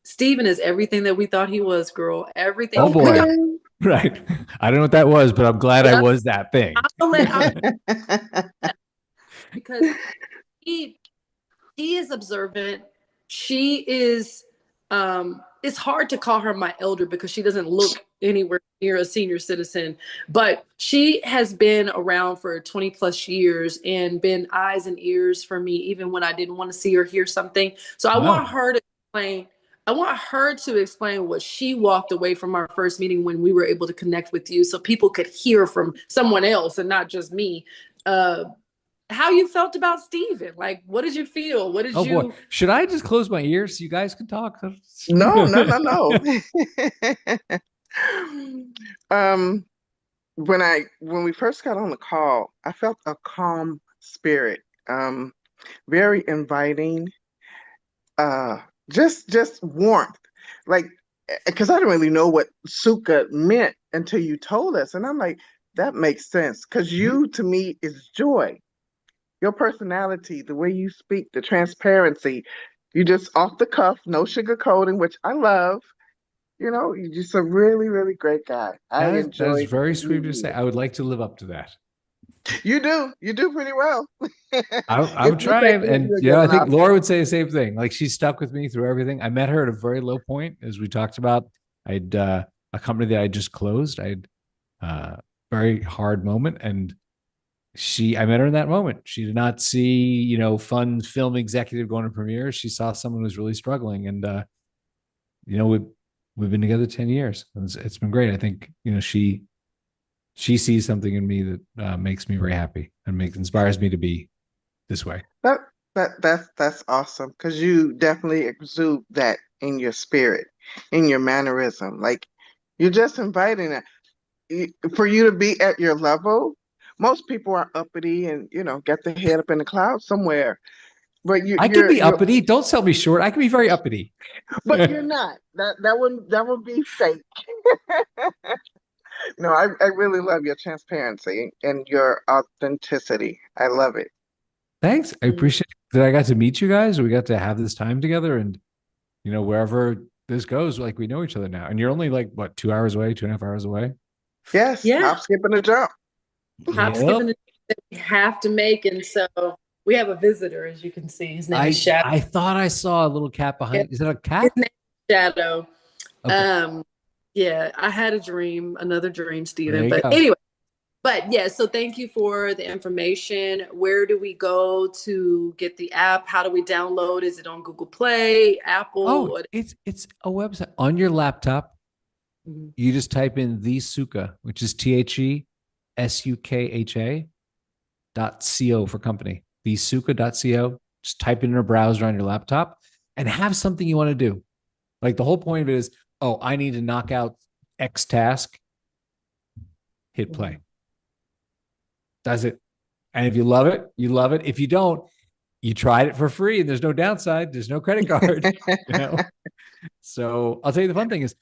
Stephen is everything that we thought he was, girl. Everything.
Oh
We got
boy.
Okay.
Right. I don't know what that was, but I'm glad I
I'm
was that thing.
I'm because he she is observant. She is it's hard to call her my elder because she doesn't look anywhere near a senior citizen, but she has been around for 20 plus years and been eyes and ears for me even when I didn't want to see or hear something. So
Wow.
I want her to explain what she walked away from our first meeting when we were able to connect with you so people could hear from someone else and not just me. Uh, how you felt about Steven. Like, what did you feel? What did
Oh boy.
you
Should I just close my ears so you guys can talk?
No, no, no, no. Um, when we first got on the call, I felt a calm spirit, very inviting, uh, just warmth. Like, because I didn't really know what suka meant until you told us, and I'm like, that makes sense. Because
Mhm.
you to me is joy. Your personality, the way you speak, the transparency, you just off the cuff, no sugarcoating, which I love. You're just a really, really great guy. I
That is
enjoyed
very sweet of
meeting
you to say.
you.
I would like to live up to that.
You do pretty well.
I
It
would
seems
try,
like
and
you're
I
giving
think
up.
Laura would say the same thing. Like she stuck with me through everything. I met her at a very low point, as we talked about. I'd a company that I just closed. I had very hard moment, and I met her in that moment. She did not see, fun film executive going to premiere. She saw someone who was really struggling, and you know, we've been together 10 years. It's been great. I think, she sees something in me that makes me very happy and inspires me to be this way.
That that's awesome because you definitely exude that in your spirit, in your mannerism. Like you're just inviting it. For you to be at your level. Most people are uppity and get their head up in the clouds somewhere. But
I can be uppity. Don't sell me short. I can be very uppity.
but you're not. That would be fake. No, I really love your transparency and your authenticity. I love it.
Thanks. I appreciate that I got to meet you guys. We got to have this time together, and wherever this goes, like we know each other now. And you're only like what, 2 hours away, 2.5 hours away?
Yes,
Yeah.
hop, skip, and a jump.
Hop,
Yep.
skip, and that we have to make. And so we have a visitor, as you can see. His name is Shadow.
I thought I saw a little cat behind. Is that a cat?
His name is Shadow.
Okay.
Yeah, I had another dream,
There
Stephen.
you
But
go.
anyway, yeah, so thank you for the information. Where do we go to get the app? How do we download? Is it on Google Play, Apple?
Oh, it's a website on your laptop.
Mhm.
You just type in the Sukha, which is TheSukha.co for company. TheSukha.co. Just type it in a browser on your laptop and have something you want to do. Like the whole point of it is, oh, I need to knock out X task. Hit play. That's it. And if you love it, you love it. If you don't, you tried it for free and there's no downside. There's no credit card. So I'll tell you the fun thing is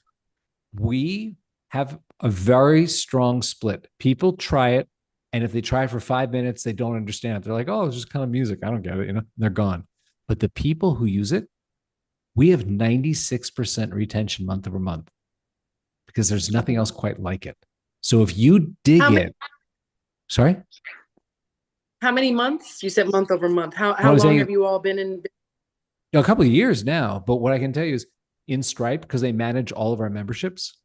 we have a very strong split. People try it, and if they try it for 5 minutes, they don't understand. They're like, "Oh, it's just kind of music. I don't get it." They're gone. But the people who use it, we have 96% retention month over month because there's nothing else quite like it. So if you dig it, sorry,
how many months? You said month over month. How long have you all been in?
A couple of years now. But what I can tell you is in Stripe, because they manage all of our memberships,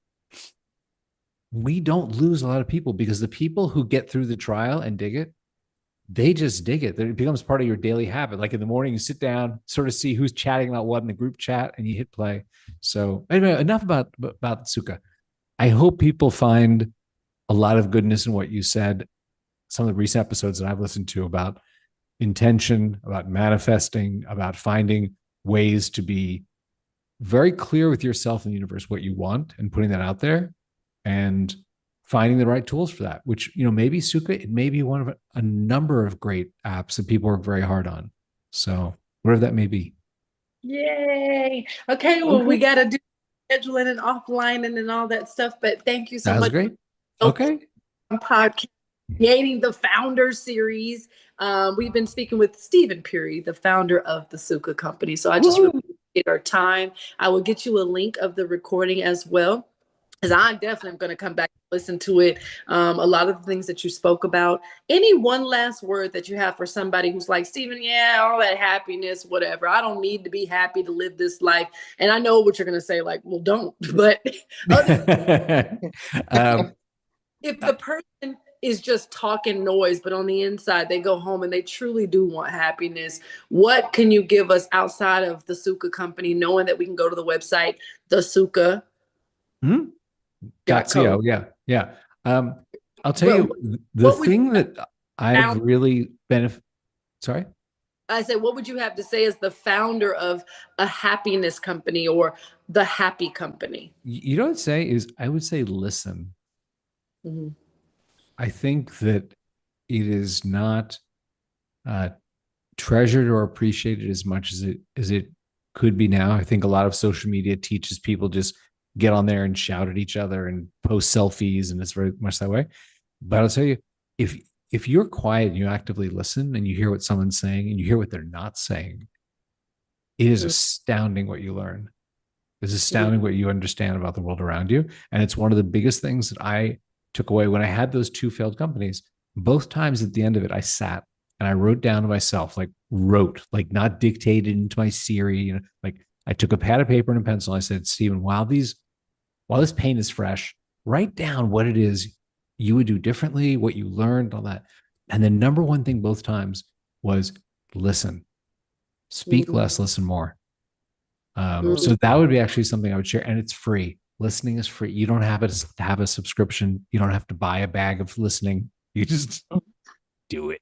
we don't lose a lot of people because the people who get through the trial and dig it, they just dig it. It becomes part of your daily habit. Like in the morning, you sit down, sort of see who's chatting about what in the group chat, and you hit play. So anyway, enough about Sukha. I hope people find a lot of goodness in what you said. Some of the recent episodes that I've listened to about intention, about manifesting, about finding ways to be very clear with yourself and the universe what you want and putting that out there and finding the right tools for that, which, maybe Sukha, it may be one of a number of great apps that people work very hard on. So whatever that may be.
Yay. Okay, well, we got to do scheduling and offline and all that stuff. But thank you so much.
That was great. Okay.
Podcast. Creating the founder series. We've been speaking with Stephen Puri, the founder of the Sukha company. So I just really appreciate our time. I will get you a link of the recording as well, because I'm definitely going to come back and listen to it. A lot of the things that you spoke about. Any one last word that you have for somebody who's like, Stephen, yeah, all that happiness, whatever. I don't need to be happy to live this life. And I know what you're going to say, like, well, don't. But if the person is just talking noise, but on the inside, they go home and they truly do want happiness, what can you give us outside of the Sukha company, knowing that we can go to the website, the Sukha?
.co. Yeah. I'll tell you the thing that I've really sorry?
I said, what would you have to say as the founder of a happiness company or the happy company?
You know what I'd say is I would say listen.
Mm-hmm.
I think that it is not treasured or appreciated as much as it could be now. I think a lot of social media teaches people just get on there and shout at each other and post selfies, and it's very much that way. But I'll tell you, if you're quiet and you actively listen and you hear what someone's saying and you hear what they're not saying, it is astounding what you learn. It's astounding what you understand about the world around you. And it's one of the biggest things that I took away when I had those two failed companies. both times at the end of it, I sat and I wrote down to myself, like not dictated into my Siri, like I took a pad of paper and a pencil. I said, Stephen, while this pain is fresh, write down what it is you would do differently, what you learned, all that. And the number one thing both times was listen, speak less, listen more. So that would be actually something I would share, and it's free. Listening is free. You don't have to have a subscription. You don't have to buy a bag of listening. You just do it.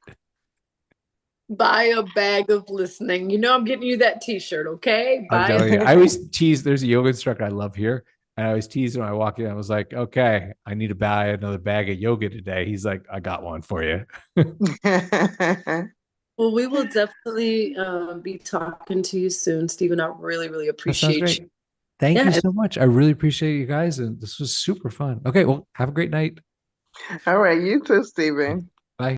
Buy a bag of listening. You know, I'm getting you that t-shirt, okay?
I'm
Buy
telling you, I always tease. There's a yoga instructor I love here, and I always tease when I walk in. I was like, okay, I need to buy another bag of yoga today. He's like, I got one for you.
Well, we will definitely be talking to you soon, Stephen. I really, really
That sounds
appreciate
great.
you.
Thank you
Yeah.
so much. I really appreciate you guys, and this was super fun. Okay, well, have a great night.
All right, you too, Stephen.